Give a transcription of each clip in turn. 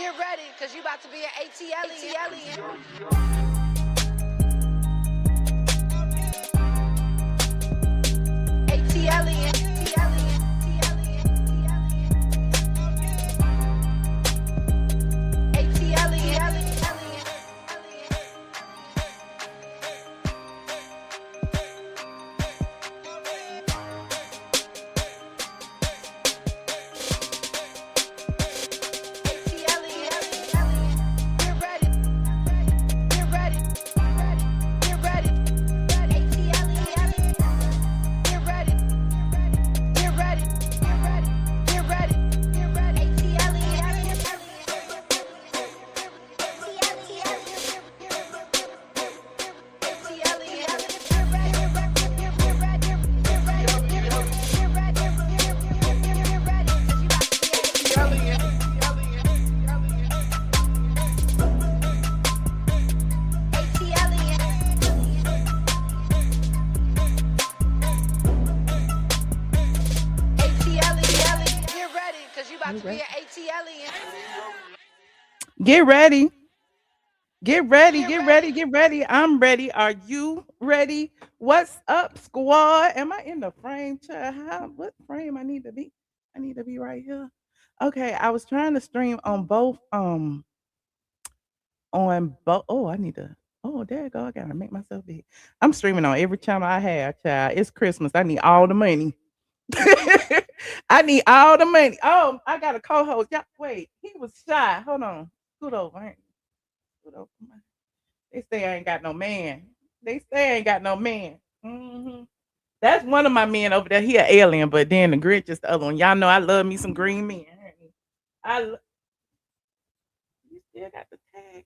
Get ready, because you about to be an ATLien. ATLien. Get ready. Get ready. Get ready. Get ready. I'm ready. Are you ready? What's up, squad? Am I in the frame? What frame I need to be? I need to be right here. Okay, I was trying to stream on both. Oh, I need to. Oh, there you go. I gotta make myself big. I'm streaming on every channel I have, child. It's Christmas. I need all the money. I need all the money. Oh, I got a co-host. Yeah, wait, he was shy. Hold on. Scoot over. Scoot over. They say I ain't got no man. They say I ain't got no man. That's one of my men over there. He an alien, but then the Grinch is the other one. Y'all know I love me some green men. You still got the tag.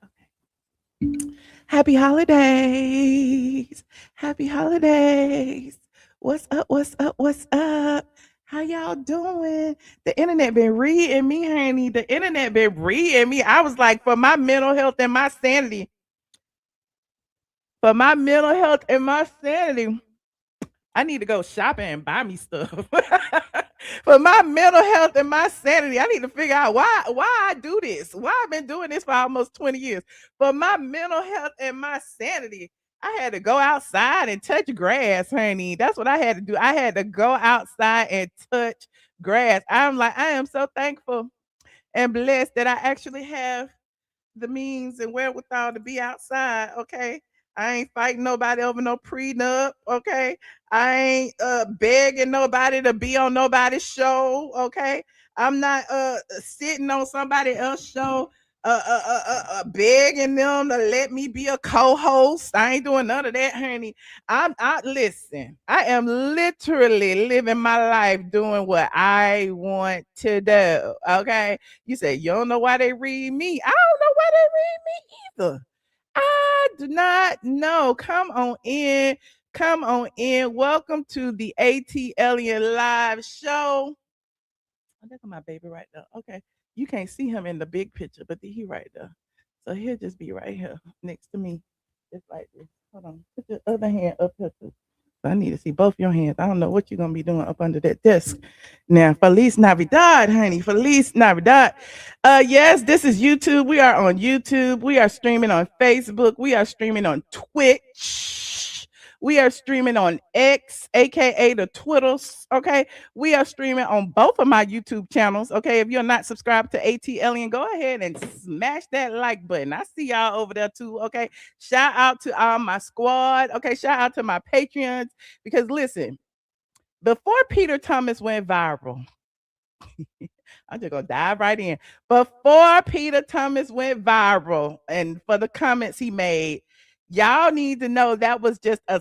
Okay. Happy holidays. Happy holidays. What's up? What's up? What's up? How y'all doing? The internet been reading me, honey. The internet been reading me. I was like, for my mental health and my sanity. For my mental health and my sanity, I need to go shopping and buy me stuff. For my mental health and my sanity, I need to figure out why I do this. Why I've been doing this for almost 20 years. For my mental health and my sanity, I had to go outside and touch grass, honey. That's what I had to do. I had to go outside and touch grass. I am so thankful and blessed that I actually have the means and wherewithal to be outside. Okay. I ain't fighting nobody over no prenup. Okay. I ain't begging nobody to be on nobody's show. Okay. I'm not sitting on somebody else's show begging them to let me be a co-host. I ain't doing none of that, honey. I listen. I am literally living my life doing what I want to do. Okay. You say you don't know why they read me. I don't know why they read me either. I do not know. Come on in. Come on in. Welcome to the ATLien live show. Oh, that's my baby right there. Okay. You can't see him in the big picture, but he right there. So he'll just be right here next to me. Just like this. Hold on. Put your other hand up here too. So I need to see both your hands. I don't know what you're gonna be doing up under that desk. Now, Feliz Navidad, honey. Feliz Navidad. Yes, this is YouTube. We are on YouTube. We are streaming on Facebook. We are streaming on Twitch. We are streaming on X, aka the Twitters. Okay. We are streaming on both of my YouTube channels. Okay. If you're not subscribed to ATLien, go ahead and smash that like button. I see y'all over there too. Okay. Shout out to all my squad. Okay. Shout out to my Patreons. Because listen, before Peter Thomas went viral, I'm just gonna dive right in. Before Peter Thomas went viral, and for the comments he made, y'all need to know that was just a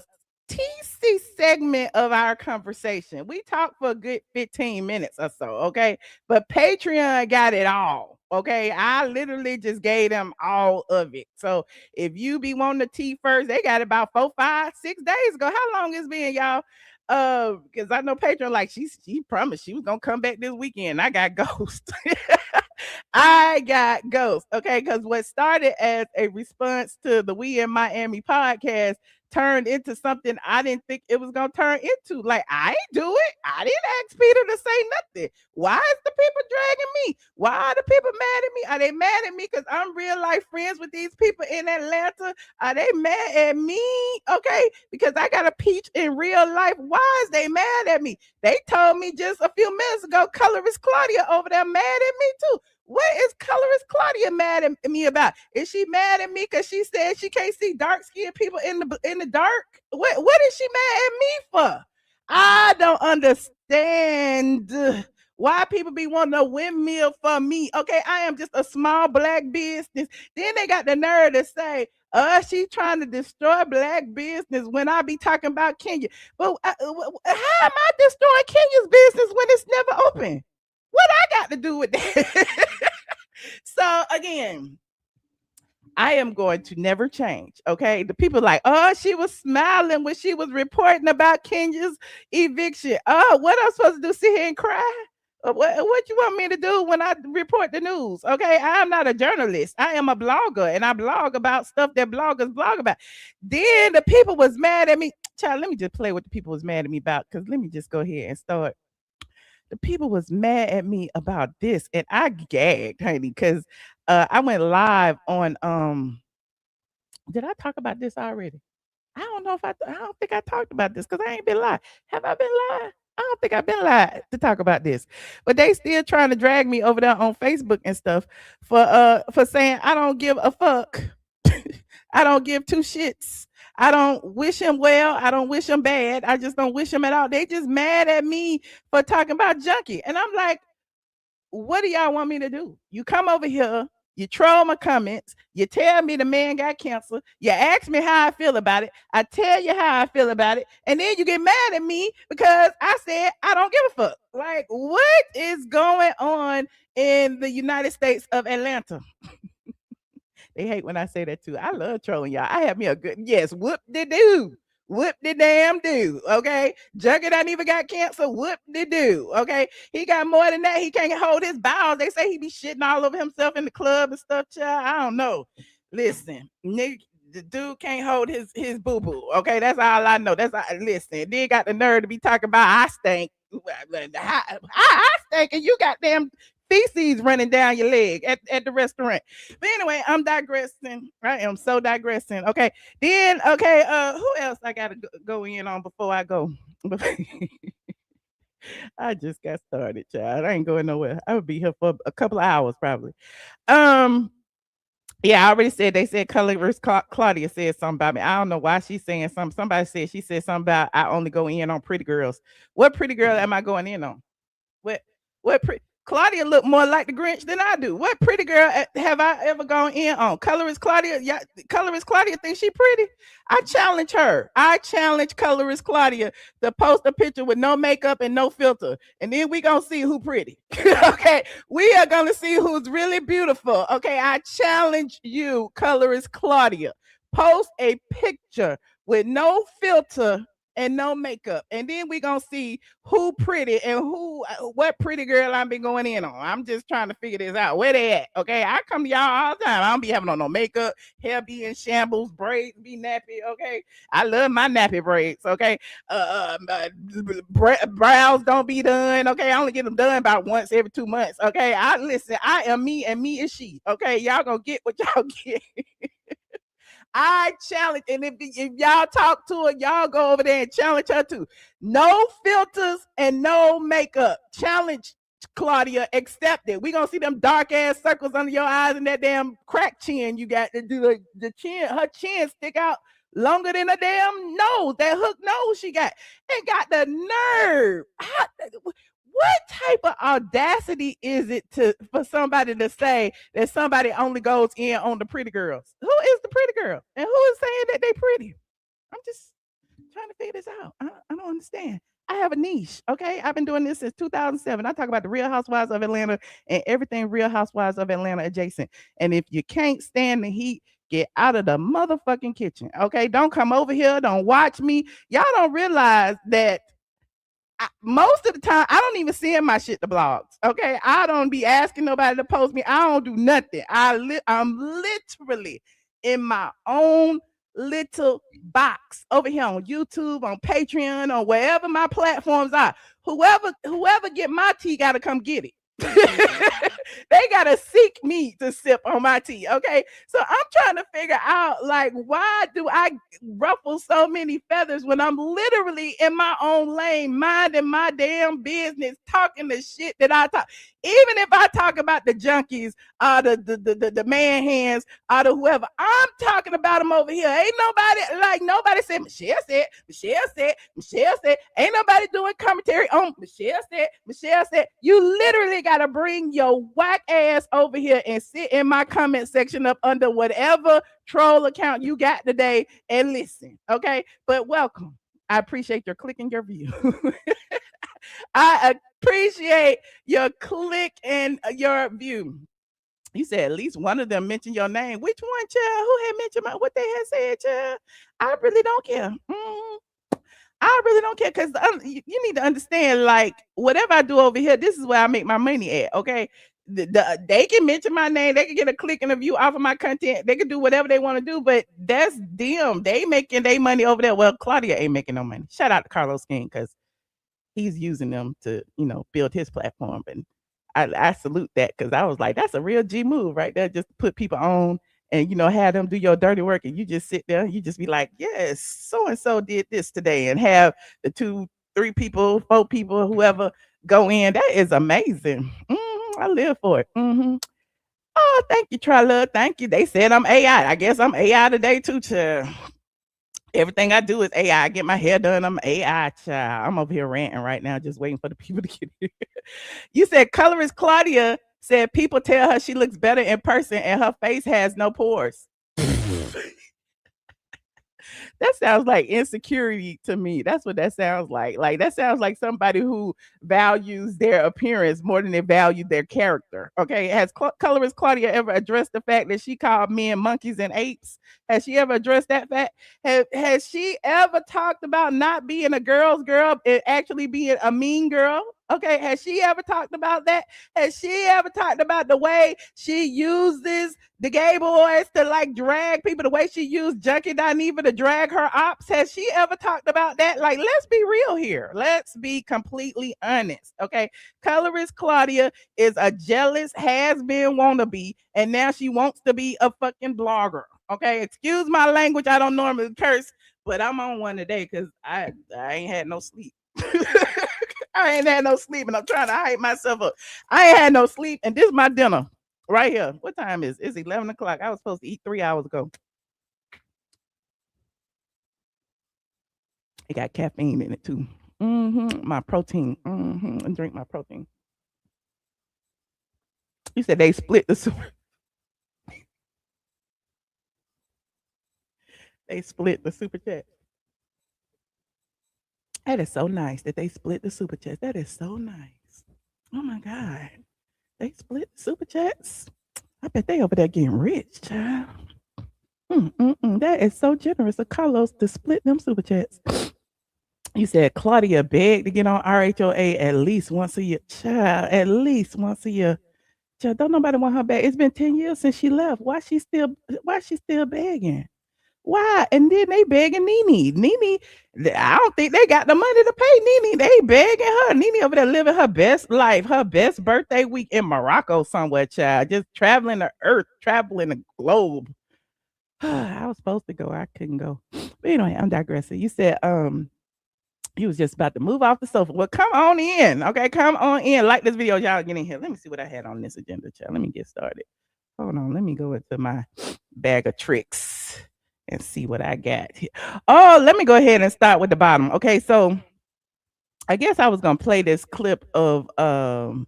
TC segment of our conversation. We talked for a good 15 minutes or so, okay? But Patreon got it all, okay? I literally just gave them all of it. So if you be wanting the tea first, they got it about 4, 5, 6 days ago. How long it's been, y'all? Because I know Patreon, like she promised she was gonna come back this weekend. I got ghost. I got ghost. Okay, because what started as a response to the We in Miami podcast turned into something I didn't think it was gonna turn into. Like, I ain't do it. I didn't ask Peter to say nothing. Why is the people dragging me? Why are the people mad at me? Are they mad at me because I'm real life friends with these people in Atlanta? Are they mad at me? Okay, because I got a peach in real life. Why is they mad at me? They told me just a few minutes ago, colorist Claudia over there mad at me too. What is colorist Claudia mad at me about? Is she mad at me because she said she can't see dark skinned people in the dark? What is she mad at me for? I don't understand why people be wanting a windmill for me. Okay, I am just a small black business. Then they got the nerve to say, she trying to destroy black business when I be talking about Kenya. But how am I destroying Kenya's business when it's never open? What I got to do with that? So again, I am going to never change. Okay. The people like, oh, she was smiling when she was reporting about Kenya's eviction. Oh, what I'm supposed to do? Sit here and cry? What you want me to do when I report the news? Okay. I'm not a journalist. I am a blogger and I blog about stuff that bloggers blog about. Then the people was mad at me. Child, let me just play what the people was mad at me about. Cause let me just go ahead and start. The people was mad at me about this and I gagged, honey, because I went live on did I talk about this already? I don't know if I don't think I talked about this because I ain't been live. Have I been live? I don't think I've been live to talk about this. But they still trying to drag me over there on Facebook and stuff for saying I don't give a fuck. I don't give two shits. I don't wish him well. I don't wish him bad. I just don't wish him at all. They just mad at me for talking about Junkie. And I'm like, what do y'all want me to do? You come over here, you troll my comments, you tell me the man got cancer, you ask me how I feel about it, I tell you how I feel about it, and then you get mad at me because I said I don't give a fuck. Like, what is going on in the United States of Atlanta? They hate when I say that too. I love trolling y'all. I have me a good, yes, whoop de doo. Whoop the damn do. Okay. Junkie done even got cancer. Whoop the do. Okay. He got more than that. He can't hold his bowels. They say he be shitting all over himself in the club and stuff, child. I don't know. Listen, nigga, the dude can't hold his boo-boo. Okay. That's all I know. That's all. Listen. Then got the nerve to be talking about I stink. I stink and you got damn feces running down your leg at the restaurant. But anyway, I'm digressing. I am so digressing. Okay. Then, okay, who else I gotta go in on before I go? I just got started, child. I ain't going nowhere. I would be here for a couple of hours probably. Yeah, I already said they said colorist Claudia said something about me. I don't know why she's saying something. Somebody said she said something about I only go in on pretty girls. What pretty girl am I going in on? What Claudia look more like the Grinch than I do. What pretty girl have I ever gone in on? Colorist Claudia, yeah, colorist Claudia thinks she pretty. I challenge her. I challenge colorist Claudia to post a picture with no makeup and no filter, and then we gonna see who pretty. Okay, we are gonna see who's really beautiful. Okay, I challenge you, colorist Claudia. Post a picture with no filter and no makeup, and then we gonna see who pretty and what pretty girl I'm been going in on. I'm just trying to figure this out. Where they at? Okay, I come to y'all all the time. I don't be having on no makeup, hair be in shambles, braids be nappy. Okay, I love my nappy braids. Okay, brows don't be done. Okay, I only get them done about once every 2 months. Okay, I listen. I am me, and me is she. Okay, y'all gonna get what y'all get. I challenge, and if y'all talk to her, y'all go over there and challenge her too. No filters and no makeup. Challenge Claudia, accept it. We gonna see them dark ass circles under your eyes and that damn crack chin you got to do the chin. Her chin stick out longer than a damn nose. That hook nose she got, and got the nerve. What type of audacity is it for somebody to say that somebody only goes in on the pretty girls? Who is the pretty girl? And who is saying that they pretty? I'm just trying to figure this out. I don't understand. I have a niche, okay? I've been doing this since 2007. I talk about the Real Housewives of Atlanta and everything Real Housewives of Atlanta adjacent. And if you can't stand the heat, get out of the motherfucking kitchen, okay? Don't come over here. Don't watch me. Y'all don't realize that most of the time, I don't even send my shit to blogs. Okay, I don't be asking nobody to post me. I don't do nothing. I'm literally in my own little box over here on YouTube, on Patreon, on wherever my platforms are. Whoever get my tea got to come get it. They gotta seek me to sip on my tea. Okay, so I'm trying to figure out, like, why do I ruffle so many feathers when I'm literally in my own lane, minding my damn business, talking the shit that I talk. Even if I talk about the junkies, the man hands, the whoever, I'm talking about them over here. Ain't nobody said Michelle said. Ain't nobody doing commentary on Michelle said. You literally gotta bring your whack ass over here and sit in my comment section up under whatever troll account you got today and listen. Okay, but welcome. I appreciate your click and your view. I appreciate your click and your view. You said at least one of them mentioned your name. Which one, child? Who had mentioned what they had said, child? I really don't care. I really don't care, because you need to understand, like, whatever I do over here, this is where I make my money at. Okay, they can mention my name, they can get a click and a view off of my content, they can do whatever they want to do, but that's them. They making their money over there. Well, Claudia ain't making no money. Shout out to Carlos King, because he's using them to, build his platform. And I salute that, because I was like, that's a real G move right there. Just put people on and, have them do your dirty work. And you just sit there, you just be like, yes, so-and-so did this today. And have the 2, 3 people, 4 people, whoever go in. That is amazing. I live for it. Oh, thank you, Try-Love. Thank you. They said I'm AI. I guess I'm AI today too, child. Everything I do is AI. I get my hair done. I'm AI, child. I'm over here ranting right now, just waiting for the people to get here. You said colorist Claudia said people tell her she looks better in person and her face has no pores. That sounds like insecurity to me. That's what that sounds like. Like, that sounds like somebody who values their appearance more than they value their character. Okay. Has colorist Claudia ever addressed the fact that she called men monkeys and apes? Has she ever addressed that fact? Has she ever talked about not being a girl's girl and actually being a mean girl? Okay, has she ever talked about that? Has she ever talked about the way she uses the gay boys to, like, drag people, the way she used Junkie Dineva to drag her ops? Has she ever talked about that? Like, let's be real here. Let's be completely honest. Okay, colorist Claudia is a jealous has-been wannabe, and now she wants to be a fucking blogger. Okay, excuse my language. I don't normally curse, but I'm on one today because I ain't had no sleep. I ain't had no sleep, and I'm trying to hype myself up. I ain't had no sleep, and this is my dinner right here. What time is it? It's 11 o'clock. I was supposed to eat 3 hours ago. It got caffeine in it too. My protein. And drink my protein. You said they split the super. They split the super chat. That is so nice that they split the super chats. That is so nice. Oh my God. They split the super chats. I bet they over there getting rich, child. That is so generous of Carlos to split them super chats. You said Claudia begged to get on RHOA at least once a year. Child, at least once a year. Child, don't nobody want her back. It's been 10 years since she left. Why she still begging? Why? And then they begging Nene. Nene, I don't think they got the money to pay Nene. They begging her. Nene over there living her best life, her best birthday week in Morocco somewhere, child. Just traveling the earth, traveling the globe. I was supposed to go. I couldn't go. But anyway, I'm digressing. You said you was just about to move off the sofa. Well, come on in. Okay, come on in. Like this video, y'all get in here. Let me see what I had on this agenda, child. Let me get started. Hold on. Let me go into my bag of tricks and see what I got here. Oh, let me go ahead and start with the bottom. Okay, so I guess I was gonna play this clip of when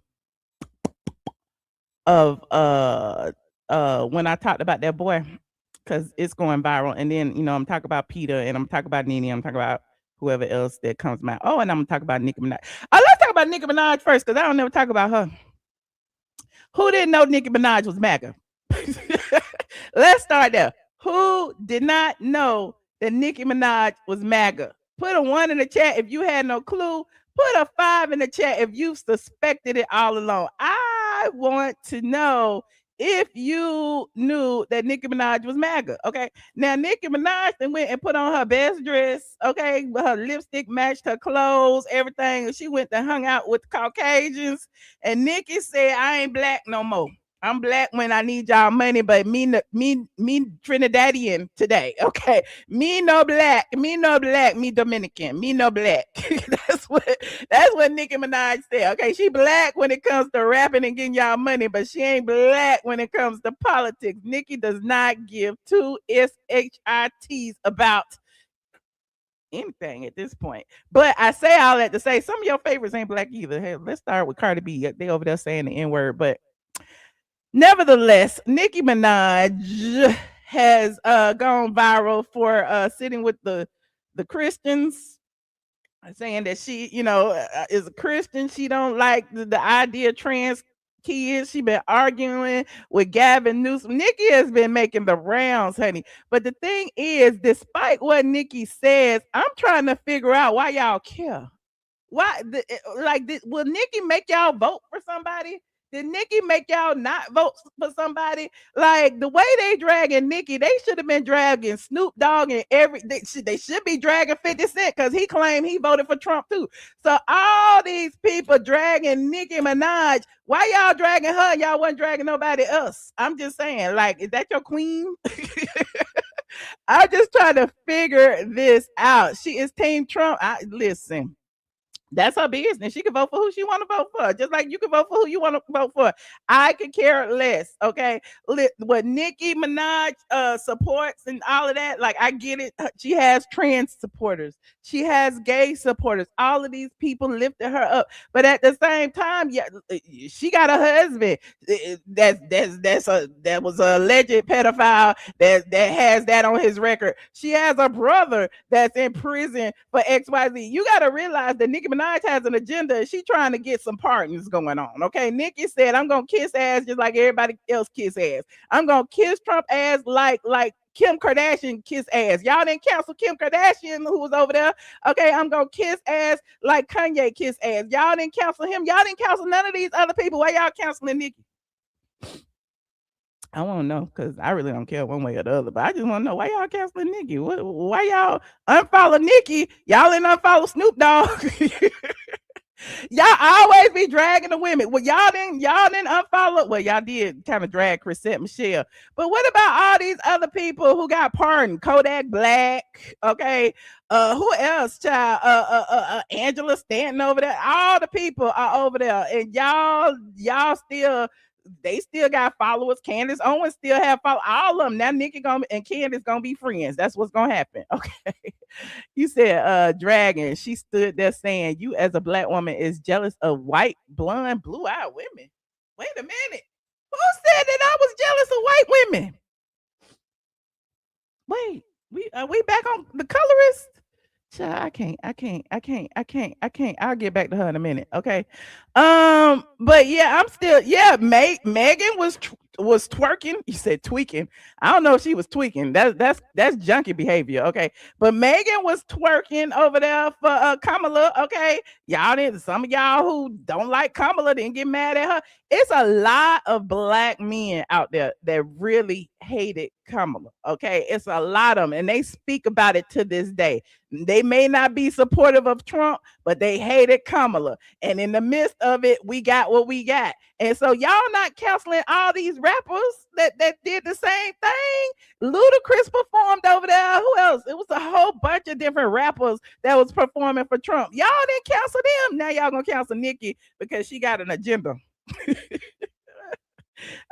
I talked about that boy, because it's going viral. And then, I'm talking about Peter, and I'm talking about Nene, I'm talking about whoever else that comes out. Oh, and I'm gonna talk about Nicki Minaj. Let's talk about Nicki Minaj first, because I don't never talk about her. Who didn't know Nicki Minaj was MAGA? Let's start there. Who did not know that Nicki Minaj was MAGA? Put a 1 in the chat if you had no clue. Put a 5 in the chat if you suspected it all along. I want to know if you knew that Nicki Minaj was MAGA. Okay. Now Nicki Minaj then went and put on her best dress. Okay. Her lipstick matched her clothes, everything. She went and hung out with the Caucasians. And Nicki said, I ain't black no more. I'm black when I need y'all money, but me Trinidadian today. Okay. Me no black, me Dominican, me no black. that's what that's what Nicki Minaj said. Okay, she black when it comes to rapping and getting y'all money, but she ain't black when it comes to politics. Nicki does not give two shits about anything at this point. But I say all that to say some of your favorites ain't black either. Hey, let's start with Cardi B. They over there saying the N word, but nevertheless, Nicki Minaj has gone viral for sitting with the Christians, saying that she, is a Christian. She don't like the idea of trans kids. She been arguing with Gavin Newsom. Nicki has been making the rounds, honey. But the thing is, despite what Nicki says, I'm trying to figure out why y'all care. Why, will Nicki make y'all vote for somebody? Did Nicki make y'all not vote for somebody? Like the way they dragging Nicki, they should have been dragging Snoop Dogg and they should be dragging 50 Cent because he claimed he voted for Trump too. So all these people dragging Nicki Minaj. Why y'all dragging her? Y'all wasn't dragging nobody else. I'm just saying, like, is that your queen? I'm just trying to figure this out. She is Team Trump. Listen. That's her business. She can vote for who she want to vote for, just like you can vote for who you want to vote for. I could care less. Okay, what Nicki Minaj supports and all of that, like I get it. She has trans supporters. She has gay supporters. All of these people lifted her up, but at the same time, yeah, she got a husband that was a alleged pedophile that has that on his record. She has a brother that's in prison for XYZ. You got to realize that Nicki Minaj has an agenda. She trying to get some pardons going on. Okay, Nicki said, "I'm gonna kiss ass just like everybody else kiss ass. I'm gonna kiss Trump ass like Kim Kardashian kiss ass. Y'all didn't cancel Kim Kardashian who was over there. Okay, I'm gonna kiss ass like Kanye kiss ass. Y'all didn't cancel him. Y'all didn't cancel none of these other people. Why y'all canceling Nicki?" I want to know because I really don't care one way or the other, but I just want to know why y'all canceling Nicki. Why y'all unfollow Nicki? Y'all didn't unfollow Snoop Dogg. Y'all always be dragging the women. Well, y'all didn't unfollow. Well, y'all did kind of drag Chrisette Michelle. But what about all these other people who got pardoned? Kodak Black, okay. Who else, child? Angela Stanton over there. All the people are over there, and y'all still. They still got followers. Candace Owens still have followers. All of them. Now Nicki and Candace gonna be friends. That's what's gonna happen. Okay. You said dragon. She stood there saying, "You as a black woman is jealous of white, blonde, blue-eyed women." Wait a minute. Who said that I was jealous of white women? Wait, we back on the colorist? Child, I can't. I'll get back to her in a minute. Okay. But yeah, I'm still, yeah, Megan was twerking. You said tweaking. I don't know if she was tweaking. That's junkie behavior. Okay. But Megan was twerking over there for Kamala. Okay. Y'all didn't, some of y'all who don't like Kamala didn't get mad at her. It's a lot of black men out there that really hated Kamala. Okay. It's a lot of them, and they speak about it to this day. They may not be supportive of Trump, but they hated Kamala. And in the midst of it, we got what we got. And so y'all not canceling all these rappers that did the same thing. Ludacris performed over there. Who else? It was a whole bunch of different rappers that was performing for Trump. Y'all didn't cancel them. Now y'all gonna cancel Nicki because she got an agenda.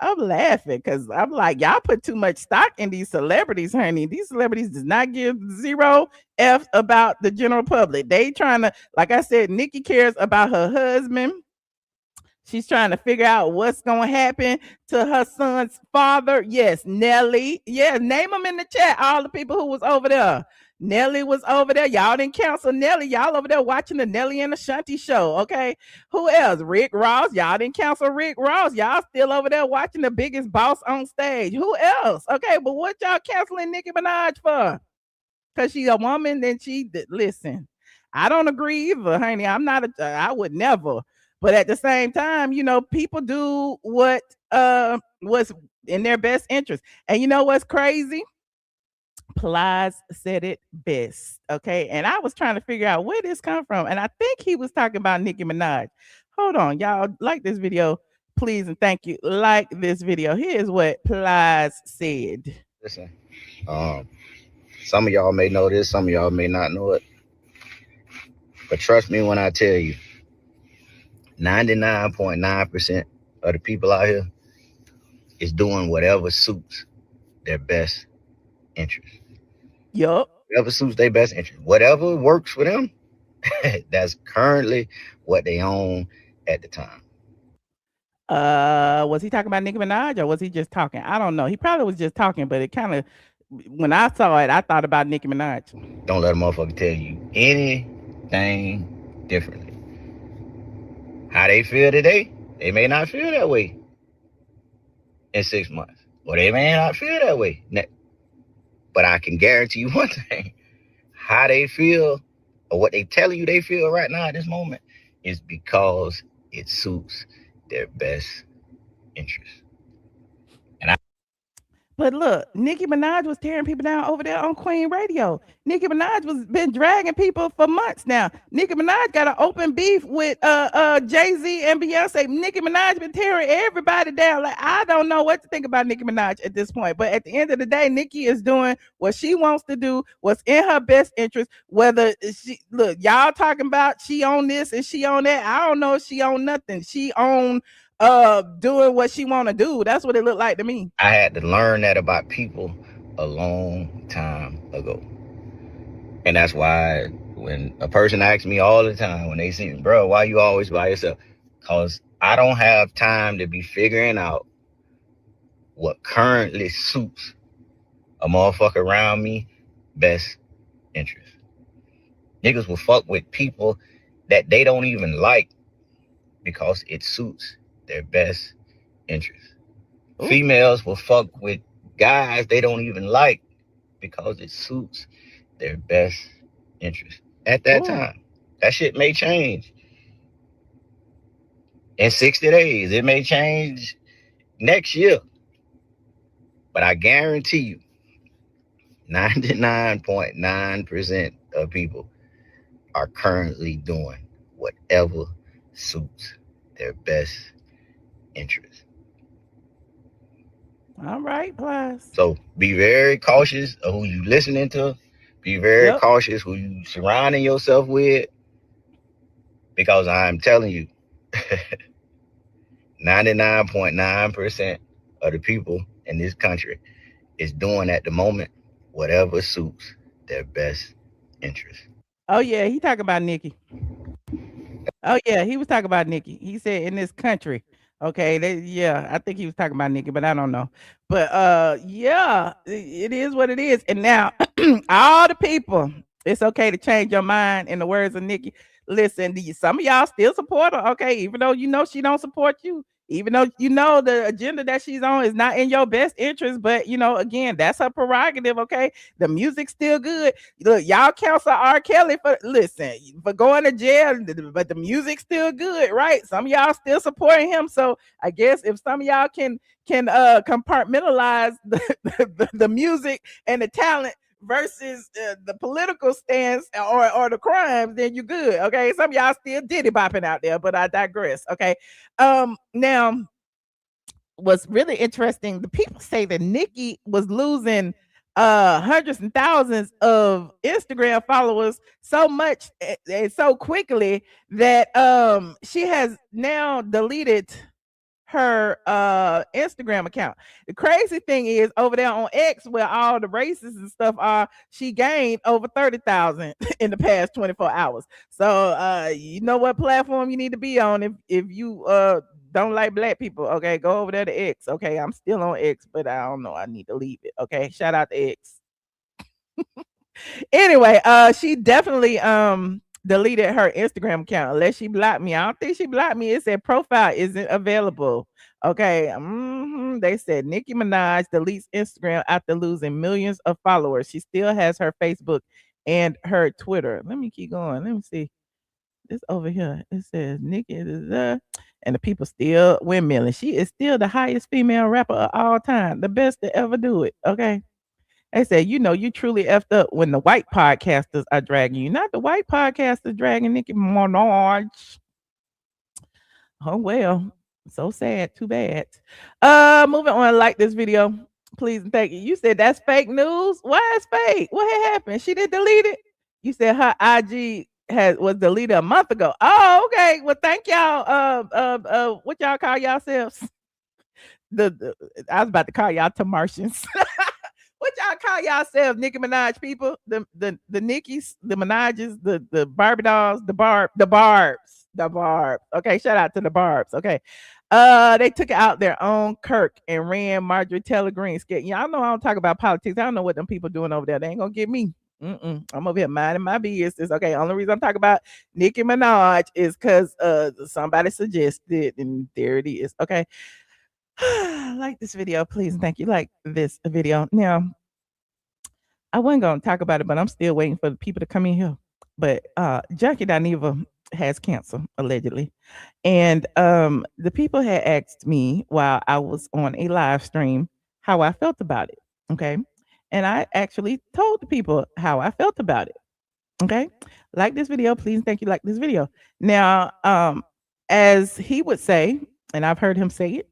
I'm laughing because I'm like, y'all put too much stock in these celebrities, honey. These celebrities does not give zero F about the general public. They trying to, like I said, Nicki cares about her husband. She's trying to figure out what's going to happen to her son's father. Yes, Nelly. Yeah, name them in the chat. All the people who was over there. Nelly was over there. Y'all didn't cancel Nelly. Y'all over there watching the Nelly and Ashanti show. Okay. Who else? Rick Ross. Y'all didn't cancel Rick Ross. Y'all still over there watching the biggest boss on stage. Who else? Okay. But what y'all canceling Nicki Minaj for? Because she's a woman, then listen. I don't agree either, honey. I would never. But at the same time, people do what was in their best interest. And you know what's crazy? Plies said it best. Okay. And I was trying to figure out where this come from. And I think he was talking about Nicki Minaj. Hold on, y'all. Like this video, please, and thank you. Like this video. Here's what Plies said. Listen, um, some of y'all may know this, some of y'all may not know it. But trust me when I tell you, 99.9% of the people out here is doing whatever suits their best interest. Yup. Whatever suits their best interest. Whatever works for them, that's currently what they own at the time. Was he talking about Nicki Minaj or was he just talking? I don't know. He probably was just talking, but it kind of, when I saw it, I thought about Nicki Minaj. Don't let a motherfucker tell you anything differently. How they feel today, they may not feel that way in 6 months. Or they may not feel that way. But I can guarantee you one thing. How they feel or what they telling you they feel right now at this moment is because it suits their best interest. But look, Nicki Minaj was tearing people down over there on Queen Radio. Nicki Minaj was been dragging people for months now. Nicki Minaj got an open beef with Jay-Z and Beyonce. Nicki Minaj been tearing everybody down. Like, I don't know what to think about Nicki Minaj at this point. But at the end of the day, Nicki is doing what she wants to do, what's in her best interest. Whether she y'all talking about she on this and she on that. I don't know if she on nothing. She on doing what she want to do. That's what it looked like to me. I had to learn that about people a long time ago. And that's why when a person asks me all the time when they see me, bro, why you always by yourself? Because I don't have time to be figuring out what currently suits a motherfucker around me best interest. Niggas will fuck with people that they don't even like because it suits their best interest. Ooh. Females will fuck with guys they don't even like because it suits their best interest at that time. That shit may change in 60 days. It may change next year. But I guarantee you, 99.9% of people are currently doing whatever suits their best interest. All right, plus. So be very cautious of who you listening to. Be very cautious who you surrounding yourself with. Because I'm telling you, 99.9% of the people in this country is doing at the moment whatever suits their best interest. Oh yeah, he talking about Nicki. Oh yeah, he was talking about Nicki. He said in this country. Okay, I think he was talking about Nicki, but I don't know. But yeah, it is what it is. And now all the people, it's okay to change your mind in the words of Nicki. Listen, some of y'all still support her, okay, even though she don't support you. Even though the agenda that she's on is not in your best interest, but again, that's her prerogative. Okay, the music's still good. Look, y'all counsel R. Kelly for going to jail, but the music's still good, right? Some of y'all still supporting him. So I guess if some of y'all can compartmentalize the music and the talent versus the political stance or the crimes, then you're good. Okay, some of y'all still diddy bopping out there, but I digress. Okay, now what's really interesting, the people say that Nicki was losing hundreds and thousands of Instagram followers so much and so quickly that she has now deleted her Instagram account. The crazy thing is over there on X, where all the races and stuff are, she gained over 30,000 in the past 24 hours. So you know what platform you need to be on if you don't like black people. Okay, go over there to X. Okay, I'm still on X, but I don't know, I need to leave it. Okay, shout out to X. Anyway, she definitely deleted her Instagram account unless she blocked me. I don't think she blocked me. It said profile isn't available. Okay. They said Nicki Minaj deletes Instagram after losing millions of followers. She still has her Facebook and her Twitter. Let me keep going. Let me see. This over here. It says Nicki, and the people still windmilling. She is still the highest female rapper of all time, the best to ever do it. Okay. They said, you truly effed up when the white podcasters are dragging you, not the white podcasters dragging Nicki Minaj. Oh well, so sad. Too bad. Moving on. Like this video, please and thank you. You said that's fake news. Why is fake? What had happened? She did delete it. You said her IG was deleted a month ago. Oh, okay. Well, thank y'all. What y'all call yourselves? The I was about to call y'all Martians. What y'all call yourselves, Nicki Minaj people? The Nickies, the Minajes, the Barbie dolls, the Barbs. Okay, shout out to the Barbs. Okay. They took out their own Kirk and ran Marjorie Taylor Greene skit. Y'all know I don't talk about politics. I don't know what them people doing over there. They ain't gonna get me. I'm over here minding my business. Okay, only reason I'm talking about Nicki Minaj is because somebody suggested, and there it is. Okay. Like this video, please. Thank you. Like this video. Now, I wasn't gonna talk about it, but I'm still waiting for the people to come in here. But Junkie Dineva has cancer, allegedly. And the people had asked me while I was on a live stream how I felt about it. Okay. And I actually told the people how I felt about it. Okay. Like this video, please. Thank you. Like this video. Now, as he would say, and I've heard him say it,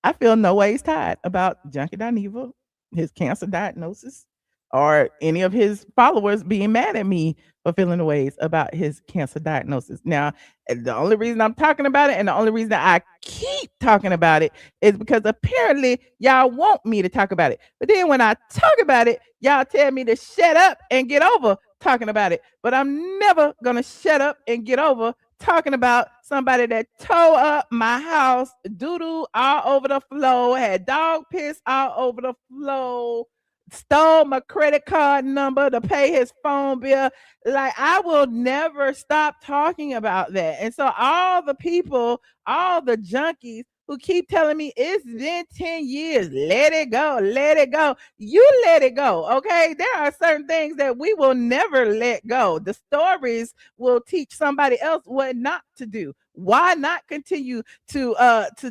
I feel no ways tied about Junkie Dineva, his cancer diagnosis, or any of his followers being mad at me for feeling the ways about his cancer diagnosis. Now, the only reason I'm talking about it and the only reason I keep talking about it is because apparently y'all want me to talk about it. But then when I talk about it, y'all tell me to shut up and get over talking about it. But I'm never going to shut up and get over talking about somebody that tore up my house, doo-doo all over the floor, had dog piss all over the floor, stole my credit card number to pay his phone bill. Like, I will never stop talking about that. And so all the people, all the junkies who keep telling me it's been 10 years, let it go, let it go. You let it go, okay? There are certain things that we will never let go. The stories will teach somebody else what not to do. Why not continue to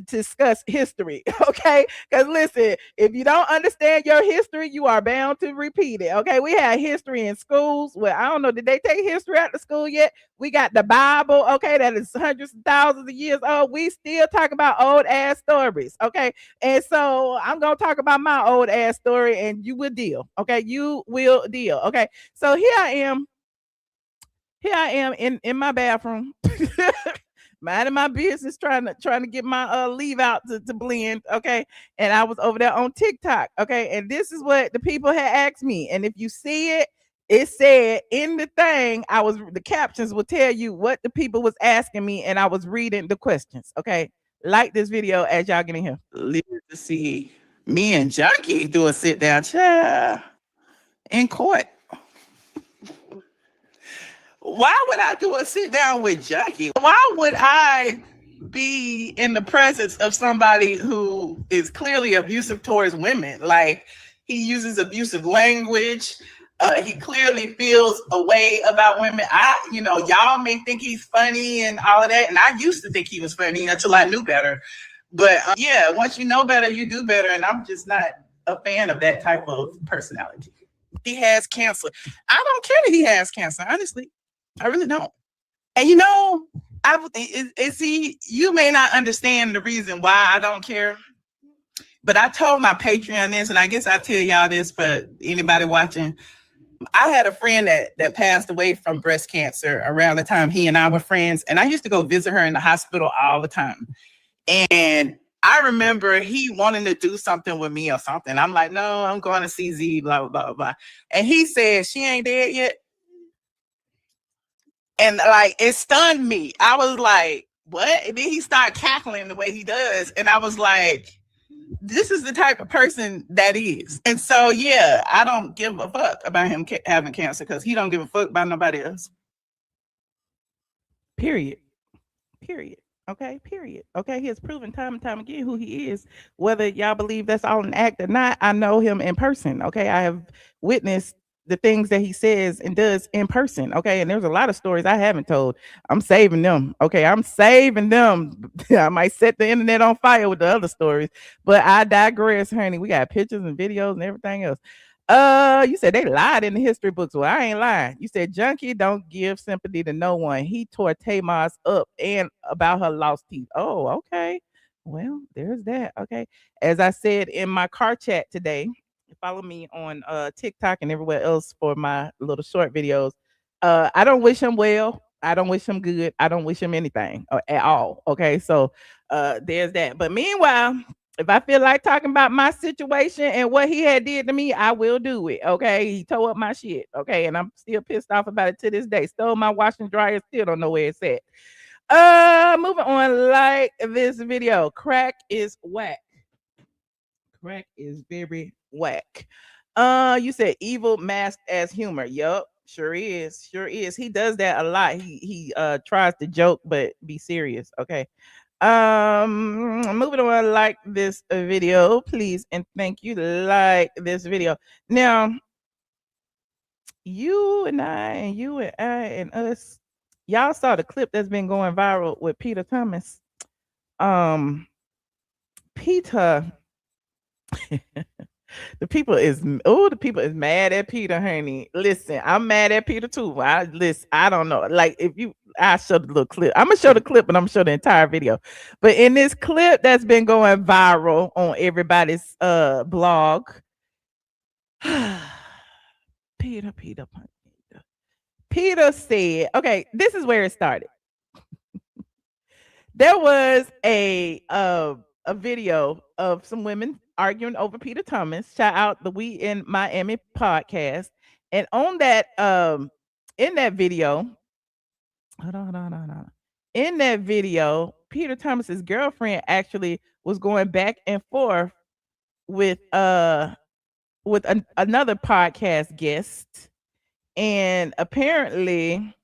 discuss history? Okay, because listen, if you don't understand your history, you are bound to repeat it. Okay, we had history in schools. Well, I don't know, did they take history out of school yet? We got the Bible, okay, that is hundreds of thousands of years old. We still talk about old ass stories, okay? And so I'm gonna talk about my old ass story, and you will deal, okay? You will deal, okay? So here I am in my bathroom. Minding my business, trying to get my leave out to blend, okay? And I was over there on TikTok, okay? And this is what the people had asked me. And if you see it, it said in the thing, the captions will tell you what the people was asking me, and I was reading the questions, okay? Like this video as y'all get in here. Live to see me and Junkie do a sit down chat in court. Why would I do a sit down with Jackie? Why would I be in the presence of somebody who is clearly abusive towards women? Like, he uses abusive language. He clearly feels a way about women. Y'all may think he's funny and all of that. And I used to think he was funny until I knew better. But yeah, once you know better, you do better. And I'm just not a fan of that type of personality. He has cancer. I don't care that he has cancer, honestly. I really don't. And you may not understand the reason why I don't care, but I told my Patreon this, and I guess I tell y'all this for anybody watching. I had a friend that passed away from breast cancer around the time he and I were friends, and I used to go visit her in the hospital all the time. And I remember he wanting to do something with me or something. I'm like, no, I'm going to see Z, blah, blah, blah, blah. And he said, she ain't dead yet. And like, it stunned me. I was like, what? And then he started cackling the way he does. And I was like, this is the type of person that is. And so, yeah, I don't give a fuck about him having cancer because he don't give a fuck about nobody else. Period. Okay, period. Okay, he has proven time and time again who he is. Whether y'all believe that's all an act or not, I know him in person. Okay, I have witnessed the things that he says and does in person. Okay. And there's a lot of stories I haven't told. I'm saving them. Okay. I'm saving them. I might set the internet on fire with the other stories, but I digress, honey. We got pictures and videos and everything else. You said they lied in the history books. Well, I ain't lying. You said Junkie don't give sympathy to no one. He tore Tamar's up and about her lost teeth. Oh, okay. Well, there's that. Okay. As I said in my car chat today, follow me on TikTok and everywhere else for my little short videos. I don't wish him well. I don't wish him good. I don't wish him anything at all. Okay. So there's that. But meanwhile, if I feel like talking about my situation and what he had did to me, I will do it. Okay. He tore up my shit. Okay. And I'm still pissed off about it to this day. Stole my washing dryer, still don't know where it's at. Moving on, like this video. Crack is whack. Crack is very whack. You said evil masked as humor. Yup, sure is. Sure is. He does that a lot. He tries to joke but be serious. Okay. Moving on, like this video, please, and thank you. Like this video. Now, you and I and us, y'all saw the clip that's been going viral with Peter Thomas. Peter, the people is mad at Peter, honey. Listen, I'm mad at Peter too. I don't know. Like I show the little clip. I'm gonna show the clip, but I'm gonna show the entire video. But in this clip that's been going viral on everybody's blog, Peter said, okay, this is where it started. There was a video of some women arguing over Peter Thomas. Shout out the We in Miami podcast. And on that, in that video, hold on. In that video, Peter Thomas's girlfriend actually was going back and forth with another podcast guest. And apparently,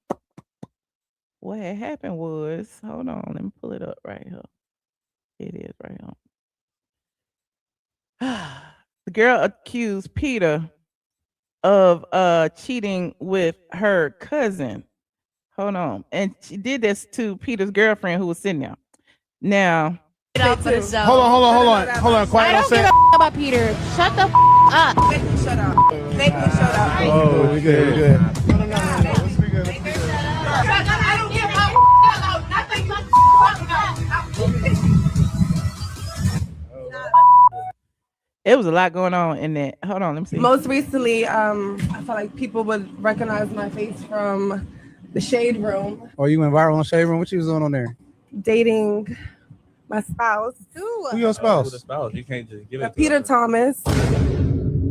what had happened was, hold on, let me pull it up right here. It is right here. The girl accused Peter of cheating with her cousin. Hold on. And she did this to Peter's girlfriend who was sitting there. Now, hold on. Quiet. I don't give a about Peter. Shut the up. Make me shut up. Make me shut up. Oh, we good. I don't give a about nothing. it was a lot going on in that. Hold on, let me see. Most recently, I felt like people would recognize my face from the Shade Room. Oh, you went viral on Shade Room? What you was doing on there? Dating my spouse. Who your spouse? The spouse. You can't just give it. Peter Thomas.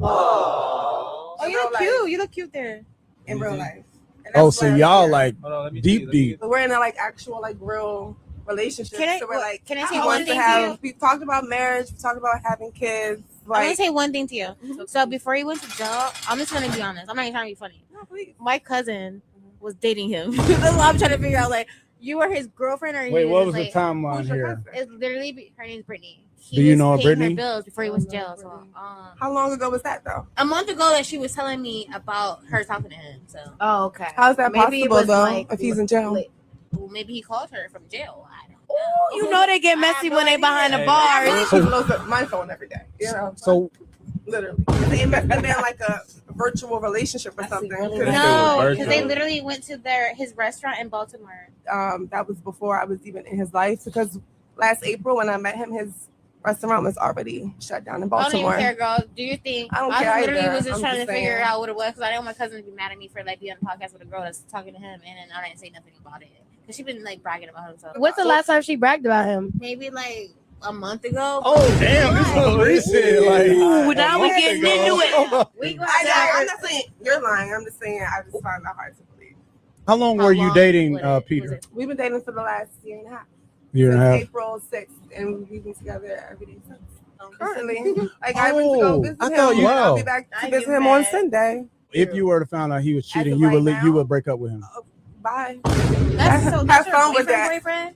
Oh, you look cute. You look cute there. In real life. Oh, so y'all like Hold on, let me deep. So we're in a like actual like real relationship. Can I- so we're like, can I say I one want to thing to have. We talked about marriage. We talked about having kids. I'm gonna Like, say one thing to you. So before he went to jail, I'm just gonna be honest. I'm not even trying to be funny. no, please. My cousin was dating him. That's what I'm trying to figure out. Like, you were his girlfriend, or Wait, what was like, the timeline Who's your here? cousin? It's literally her name's Brittany. He Do you was know paying Brittany? her bills before he was in jail. So, How long ago was that though? a month ago, that she was telling me about her talking to him. So, Oh, okay. How's that Maybe it possible was, though? like, if he's in jail. well, maybe he called her from jail. I don't know. You know they get messy when they behind the bars. She blows up my phone every day. You know. So Literally. It must have been like a virtual relationship or something. No, virtual. because they literally went to his restaurant in Baltimore. That was before I was even in his life, because last April when I met him, his restaurant was already shut down in I don't Baltimore. even care, girl. Do your thing. I don't care literally either. was just I'm trying just to figure saying. out what it was, because I didn't want my cousin to be mad at me for like being on the podcast with a girl that's talking to him, and then I didn't say nothing about it because she been like bragging about himself. What's the last time she bragged about him? Maybe like a month ago. oh damn, this was recent. Like Ooh, now we getting into it. We go I'm not saying you're lying. I'm just saying I just find that hard to believe. How long How were you long dating was it? Peter? Was it- We've been dating for the last year and a half. Year and a half. April 6th, and we've been together every day since. Currently, like I went to go Oh, visit I him. thought you- I'll be wow. back I to get visit him on mad. Sunday. If you were to find out he was cheating, of you right would now? you would break up with him. Bye. That's so. That's Have your fun with that. boyfriend.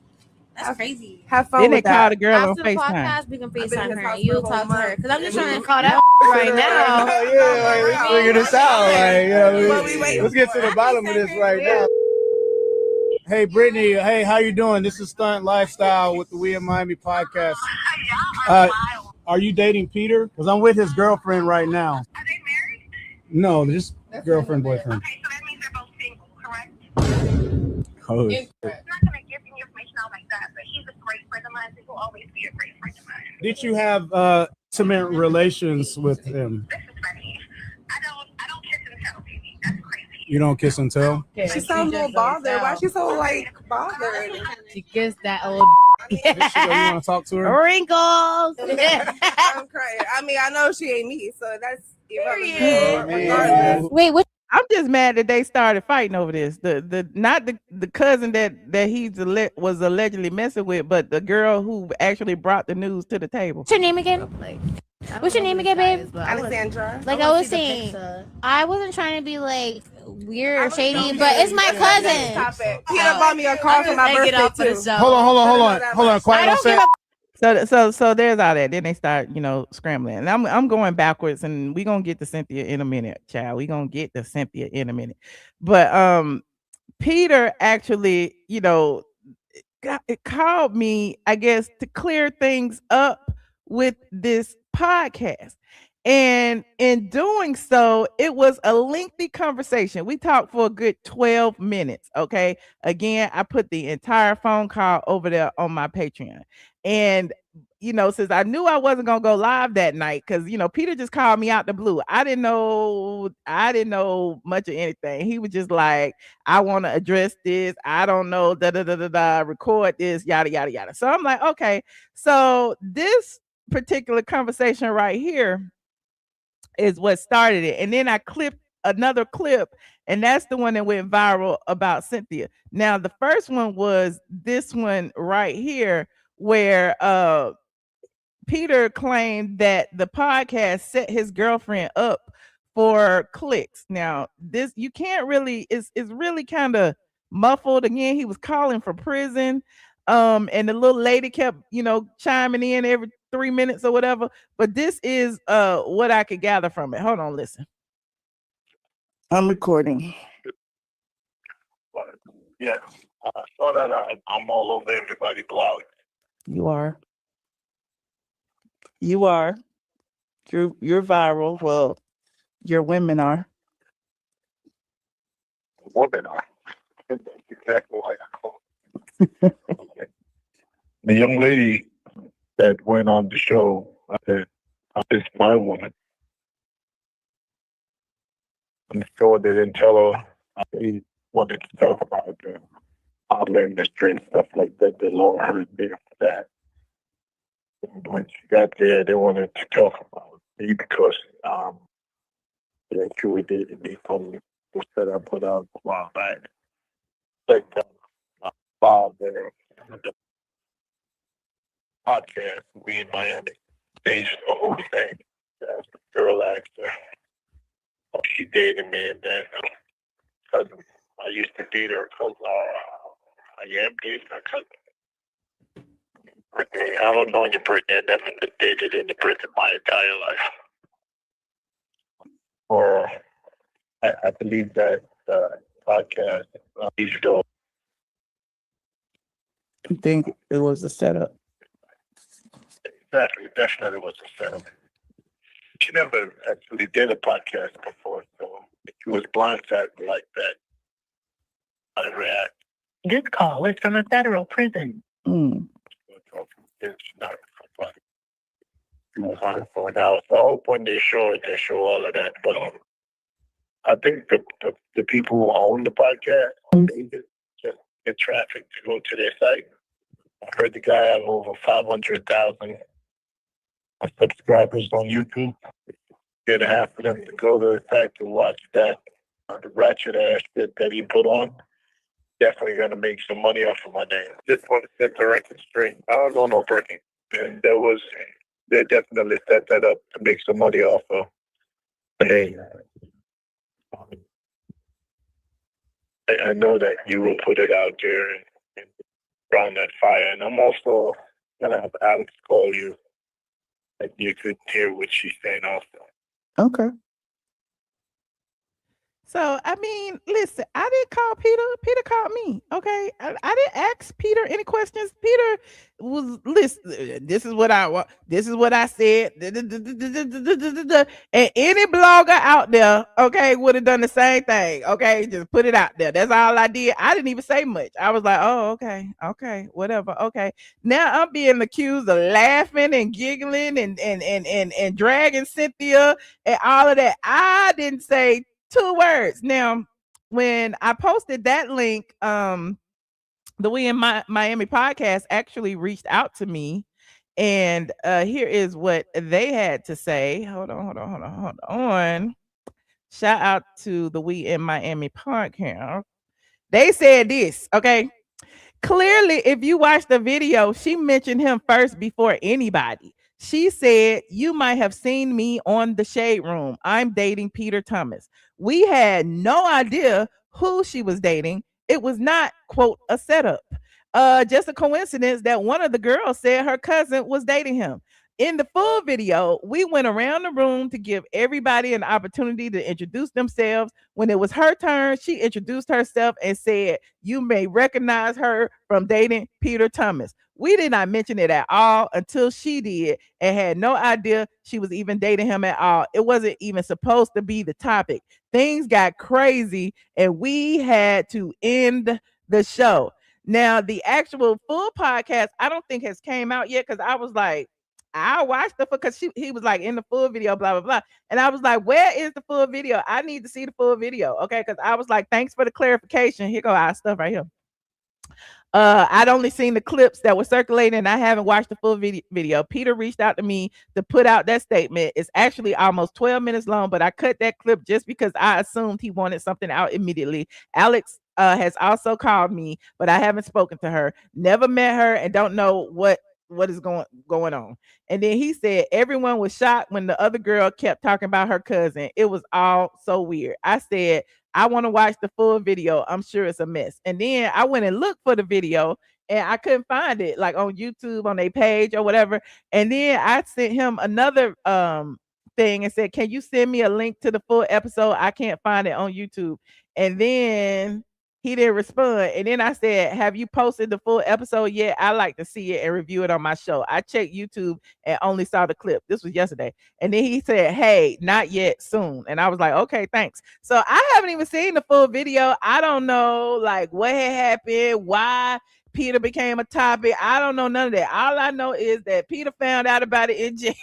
That's Have- crazy. Have fun Then they with called that. the girl on After the FaceTime. podcast, we can I've been in FaceTime his her. house And you'll for a whole talk to her month. because I'm just And trying we to caught call that Right now. Yeah, like, let's figure this out. Like, you know, What we waiting let's get to for? the bottom of this right now. Hey, Brittany. Hey, how you doing? This is Stunt Lifestyle with the We in Miami podcast. Are you dating Peter? Because I'm with his girlfriend right now. Are they married? No, just girlfriend, boyfriend. Okay, so that means they're both single, correct? Oh, I'm not gonna give any information out like that, but he's a great friend of mine, so he'll always be a great friend of mine. did you have intimate relations with him? This is funny. I don't kiss and tell, baby. That's crazy. You don't kiss and tell? She sounds a little bothered. Why she so like bothered? She gets that old You want to talk to her? wrinkles. I'm crying. I mean, I know she ain't me, so that's irrelevant. Regardless. Wait, what? I'm just mad that they started fighting over this. Not the cousin that was allegedly messing with, but the girl who actually brought the news to the table. What's your name again? What's your name again, babe? Alexandra. Like I was saying, I wasn't trying to be like weird or shady, but it's my cousin. Stop it. Peter bought me a car for my birthday too. Hold on. Quiet on set. So there's all that. Then they start, scrambling. And I'm going backwards, and we're gonna get to Cynthia in a minute, child. We're gonna get to Cynthia in a minute. But Peter actually, it called me, I guess, to clear things up with this podcast. And in doing so, it was a lengthy conversation. We talked for a good 12 minutes. Okay. Again, I put the entire phone call over there on my Patreon. And, since I knew I wasn't going to go live that night, because, Peter just called me out the blue. I didn't know much of anything. He was just like, I want to address this. I don't know, record this, yada, yada, yada. So I'm like, okay. So this particular conversation right here is what started it. And then I clipped another clip, and that's the one that went viral about Cynthia. Now, the first one was this one right here, where Peter claimed that the podcast set his girlfriend up for clicks. Now, this you can't really, it's really kind of muffled. Again, he was calling for prison. And the little lady kept, chiming in every 3 minutes or whatever. But this is what I could gather from it. Hold on, listen. I'm recording. Yeah, I saw that. I'm all over everybody's blog. You are. You're viral. Well, your women are. Women are. That's exactly why I call. Okay. The young lady that went on the show, I said, "This is my woman." I'm sure they didn't tell her they wanted to talk about the outlet industry and stuff like that. The Lord heard me for that. When she got there, they wanted to talk about me because they actually did. They told me that I put out a while back. Like Bob there, the podcast, We in Miami, staged the whole thing. The girl asked her, oh, she dated me, and then cousin, I used to date her cousin. I am dating her cousin. Brittany, I don't know your Brittany. I never dated any Brittany my entire life. Or I believe that podcast, these dogs. I think it was a setup. Exactly, definitely was a setup. She never actually did a podcast before, so she was blindsided like that. I react. This call is from a federal prison. It's not funny. On the phone now. So I hope when they show it, they show all of that. But I think the people who own the podcast, they just get traffic to go to their site. I heard the guy have over 500,000 subscribers on YouTube. Get half of them to go to the site to watch that. The ratchet ass shit that he put on. Definitely going to make some money off of my name. Just want to set the record straight. I don't know no Brittany. And they definitely set that up to make some money off of. Hey, I know that you will put it out there and ground that fire. And I'm also going to have Alex call you. That you could hear what she's saying also. Okay. So, I mean, listen, I didn't call Peter. Peter called me. Okay. I didn't ask Peter any questions. Peter was, listen, this is what I want. This is what I said. And any blogger out there, okay, would have done the same thing. Okay. Just put it out there. That's all I did. I didn't even say much. I was like, oh, okay. Okay. Whatever. Okay. Now I'm being accused of laughing and giggling and dragging Cynthia and all of that. I didn't say two words. Now, when I posted that link, the We in Miami podcast actually reached out to me, and here is what they had to say. Hold on. Shout out to the We in Miami podcast. They said this, okay? Clearly, if you watch the video, she mentioned him first before anybody. She said, "You might have seen me on the Shade Room. I'm dating Peter Thomas." We had no idea who she was dating. It was not, quote, a setup. Just a coincidence that one of the girls said her cousin was dating him. In the full video, we went around the room to give everybody an opportunity to introduce themselves. When it was her turn, she introduced herself and said, "You may recognize her from dating Peter Thomas." We did not mention it at all until she did and had no idea she was even dating him at all. It wasn't even supposed to be the topic. Things got crazy and we had to end the show. Now, the actual full podcast, I don't think has came out yet because I was like, I watched the because he was like in the full video, blah blah blah, and I was like, "Where is the full video? I need to see the full video." Okay, because I was like, "Thanks for the clarification." Here go our stuff right here. I'd only seen the clips that were circulating, and I haven't watched the full video. Peter reached out to me to put out that statement. It's actually almost 12 minutes long, but I cut that clip just because I assumed he wanted something out immediately. Alex has also called me, but I haven't spoken to her. Never met her, and don't know what is going on. And then he said everyone was shocked when the other girl kept talking about her cousin. It was all so weird. I said, I want to watch the full video. I'm sure it's a mess. And then I went and looked for the video and I couldn't find it, like on YouTube on their page or whatever. And then I sent him another thing and said, "Can you send me a link to the full episode? I can't find it on YouTube." And then he didn't respond. And then I said, "Have you posted the full episode yet? I like to see it and review it on my show." I checked YouTube and only saw the clip. This was yesterday. And then he said, "Hey, not yet, soon." And I was like, "Okay, thanks." So I haven't even seen the full video. I don't know like what had happened, why Peter became a topic. I don't know none of that. All I know is that Peter found out about it in jail.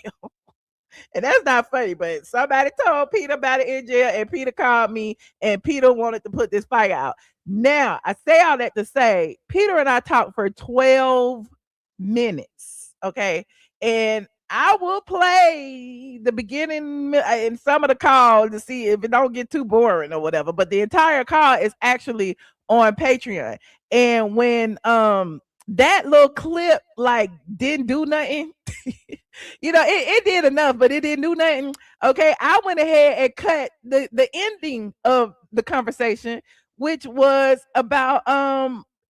And that's not funny, but somebody told Peter about it in jail, and Peter called me, and Peter wanted to put this fire out. Now, I say all that to say, Peter and I talked for 12 minutes, okay? And I will play the beginning and some of the call to see if it don't get too boring or whatever. But the entire call is actually on Patreon. And when that little clip like didn't do nothing, it did enough, but it didn't do nothing. Okay, I went ahead and cut the ending of the conversation, which was about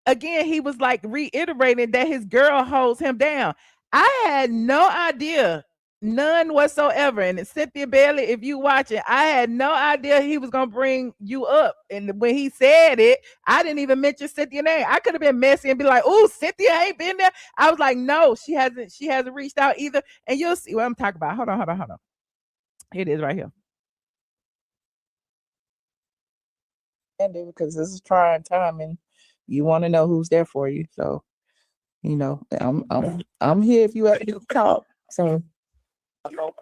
again, he was like reiterating that his girl holds him down. I had no idea, none whatsoever. And Cynthia Bailey, if you watch it, I had no idea he was gonna bring you up. And when he said it, I didn't even mention Cynthia's name. I could have been messy and be like, "Oh, Cynthia ain't been there." I was like, "No, she hasn't reached out either." And you'll see what I'm talking about. Hold on. Here it is right here. And because this is trying time and you want to know who's there for you. So, I'm here if you ever call. So I know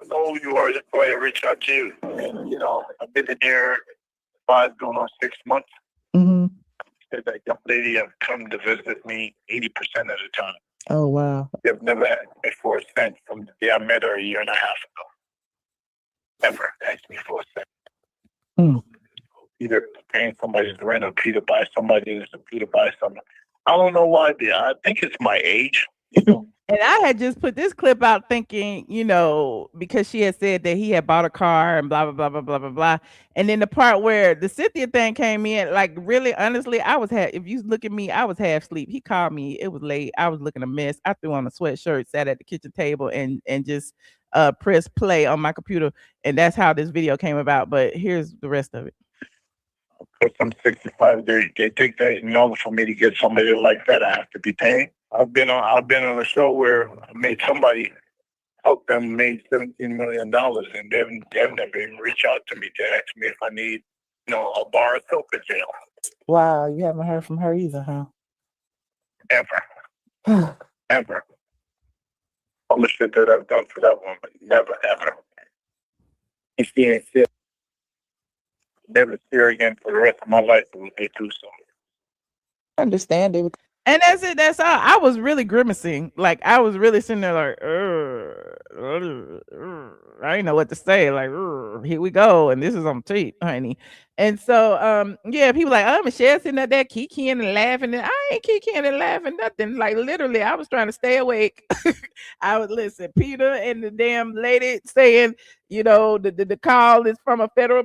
you are going to reach out to you. I've been in here 5 going on 6 months. Mm-hmm. That young lady have come to visit me 80% of the time. Oh wow. They've never asked me for a cent from the day I met her a year and a half ago. Never asked me for a cent. Either paying somebody's rent or Peter buy somebody this or Peter buy something. I don't know why. I think it's my age. And I had just put this clip out thinking, because she had said that he had bought a car and blah, blah, blah, blah, blah, blah, blah. And then the part where the Cynthia thing came in, like really, honestly, if you look at me, I was half asleep. He called me. It was late. I was looking a mess. I threw on a sweatshirt, sat at the kitchen table and just press play on my computer, and that's how this video came about. But here's the rest of it. Because I'm 65, they think that in order for me to get somebody like that, I have to be paying. I've been on a show where I made somebody help them make $17 million, and they've never even reached out to me to ask me if I need, a bar of soap in jail. Wow, you haven't heard from her either, huh? Ever. Ever. All the shit that I've done for that woman, never, ever. If she ain't shit, never see her again for the rest of my life. It would be too soon. Understand it. And that's it. That's all. I was really grimacing. Like, I was really sitting there like, I didn't know what to say. Like, here we go. And this is on tape, honey. And so, yeah, people like, oh, Michelle sitting up there kikiing and laughing. And I ain't kikiing and laughing, nothing. Like, literally, I was trying to stay awake. I would listen. Peter and the damn lady saying, the call is from a federal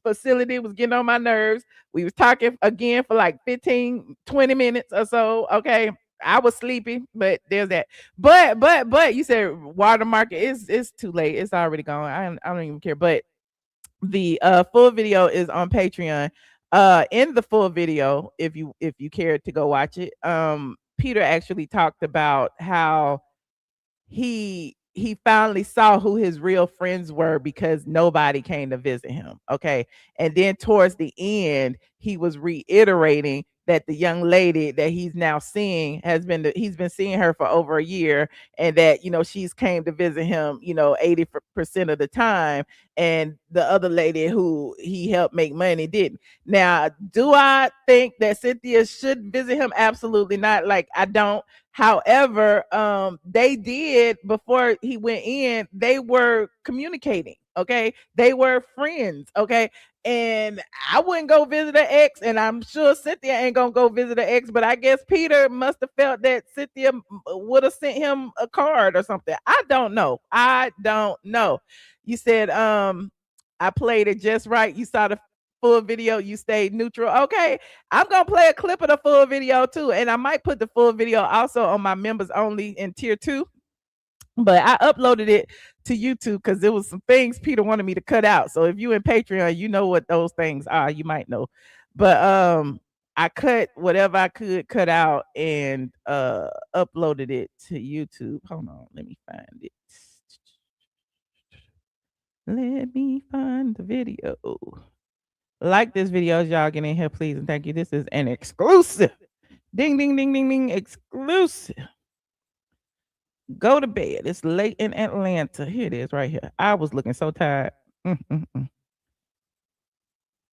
facility, was getting on my nerves. We was talking again for like 15, 20 minutes or so. Okay. I was sleepy, but there's that. But you said watermark it's too late. It's already gone. I don't even care. But the full video is on Patreon. In the full video, if you care to go watch it, Peter actually talked about how he finally saw who his real friends were because nobody came to visit him. Okay. And then towards the end, he was reiterating that the young lady that he's now seeing he's been seeing her for over a year, and that, she's came to visit him, 80% of the time. And the other lady who he helped make money didn't. Now, do I think that Cynthia should visit him? Absolutely not. Like, I don't. However, they did before he went in, they were communicating. Okay. They were friends. Okay. And I wouldn't go visit her ex, and I'm sure Cynthia ain't gonna go visit her ex, but I guess Peter must have felt that Cynthia would have sent him a card or something. I don't know. You said, I played it just right. You saw the full video, you stayed neutral. Okay, I'm gonna play a clip of the full video too, and I might put the full video also on my members only in tier 2. But I uploaded it to YouTube because there was some things Peter wanted me to cut out. So if you in Patreon, you know what those things are. You might know. But I cut whatever I could cut out and uploaded it to YouTube. Hold on, let me find it. Let me find the video. Like this video as y'all get in here, please, and thank you. This is an exclusive. Ding, ding, ding, ding, ding. Exclusive. Go to bed. It's late in Atlanta. Here it is right here. I was looking so tired.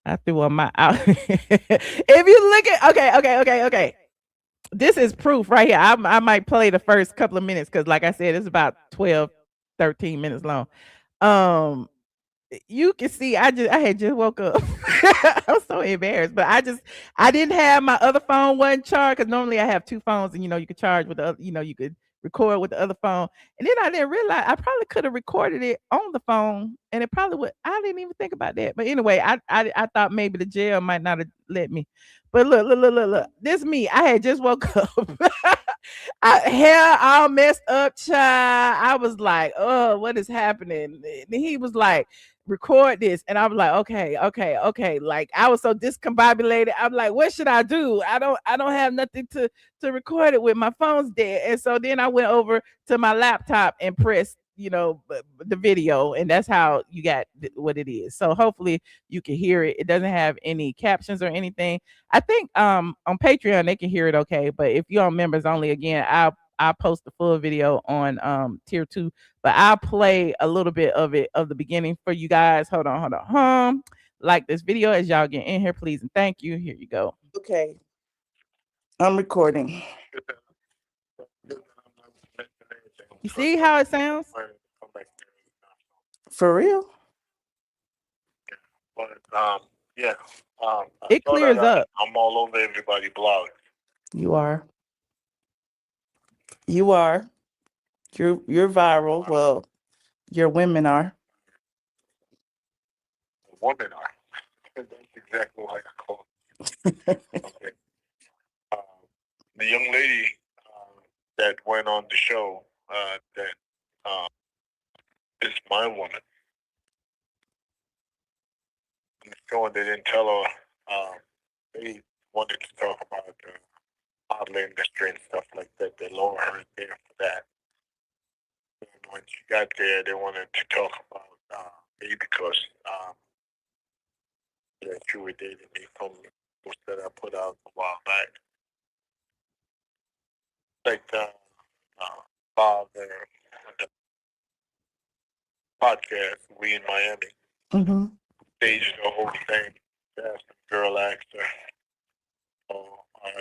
I threw on my out. If you look at okay. This is proof right here. I might play the first couple of minutes because, like I said, it's about 12, 13 minutes long. You can see I had just woke up. I'm so embarrassed, but I didn't have my other phone wasn't charged, because normally I have two phones, and you could charge with the other, you could record with the other phone. And then I didn't realize I probably could have recorded it on the phone, and it probably would. I didn't even think about that. But anyway, I thought maybe the jail might not have let me. But look. This is me. I had just woke up. Hair all messed up, child. I was like, oh, what is happening? And he was like, record this. And I was like, okay. Like, I was so discombobulated. I'm like, what should I do? I don't have nothing to record it with. My phone's dead. And so then I went over to my laptop and pressed, the video, and that's how you got what it is. So hopefully you can hear it. It doesn't have any captions or anything. I think on Patreon they can hear it okay, but if you're on members only, again, I'll post the full video on tier 2, but I'll play a little bit of it of the beginning for you guys. Hold on. Like this video as y'all get in here, please, and thank you. Here you go. Okay, I'm recording. You see how it sounds? For real? But yeah. It clears up. I'm all over everybody's blog. You are. You're viral. Well, your women are. Women are. That's exactly what I call it. Okay. The young lady that went on the show, that my woman. On the show, they didn't tell her. They wanted to talk about the modeling industry and stuff like that. They lowered her there for that. And when she got there, they wanted to talk about me because that you were dating me from post that I put out a while back. Like Bob and the podcast, We in Miami, Mm-hmm. staged the whole thing. That's the girl asked her,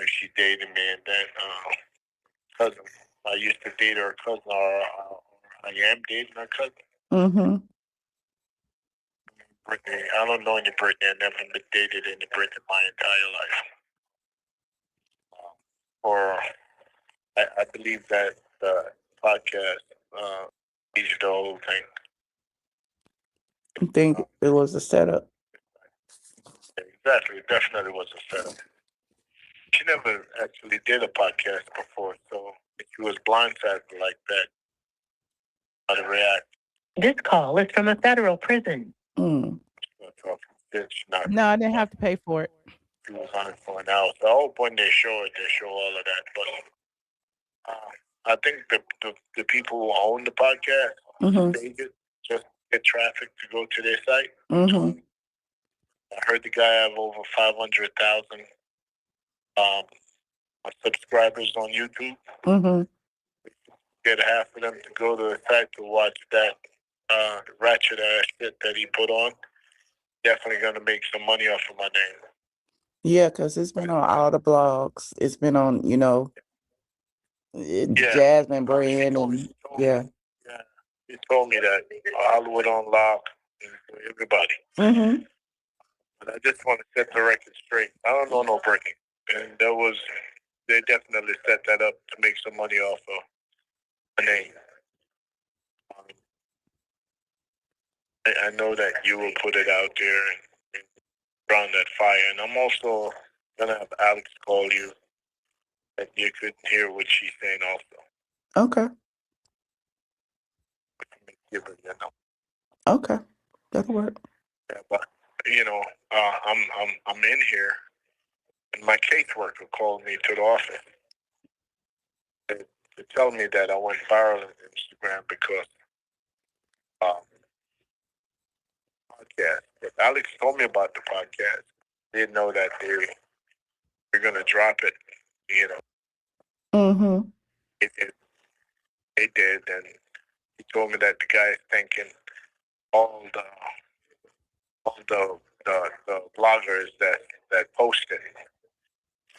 she dated me, and then cousin. I used to date her cousin, or I am dating her cousin. Mm-hmm. Brittany, I don't know any Brittany. I never been dated any Brittany my entire life. Or I believe that the podcast staged the whole thing. I think it was a setup. Exactly, it definitely was a setup. She never actually did a podcast before, so she was blindsided like that. How to react. This call is from a federal prison. Mm. Not, No, I didn't have to pay for it. She was on it for an hour. So I hope when they show it, they show all of that. But I think the people who own the podcast, Mm-hmm. they just get traffic to go to their site. Mm-hmm. I heard the guy have over 500,000 subscribers on YouTube. Mm-hmm. Get half of them to go to the site to watch that ratchet ass shit that he put on. Definitely gonna make some money off of my name. Yeah, because it's been on all the blogs. It's been on, Jasmine Brand and yeah. Yeah, he told me that Hollywood on Lock, everybody. Mm-hmm. But I just want to set the record straight. I don't know no Brittany, and they definitely set that up to make some money off of my name. I know that you will put it out there and drown that fire, and I'm also gonna have Alex call you, and you could hear what she's saying also. Okay. Give her your number. Okay. That'll work. Yeah, but I'm in here, and my caseworker called me to the office to tell me that I went viral on Instagram because podcast. But Alex told me about the podcast. Didn't know that they're gonna drop it. Mm-hmm. They did, and he told me that the guy is thanking all the bloggers that posted,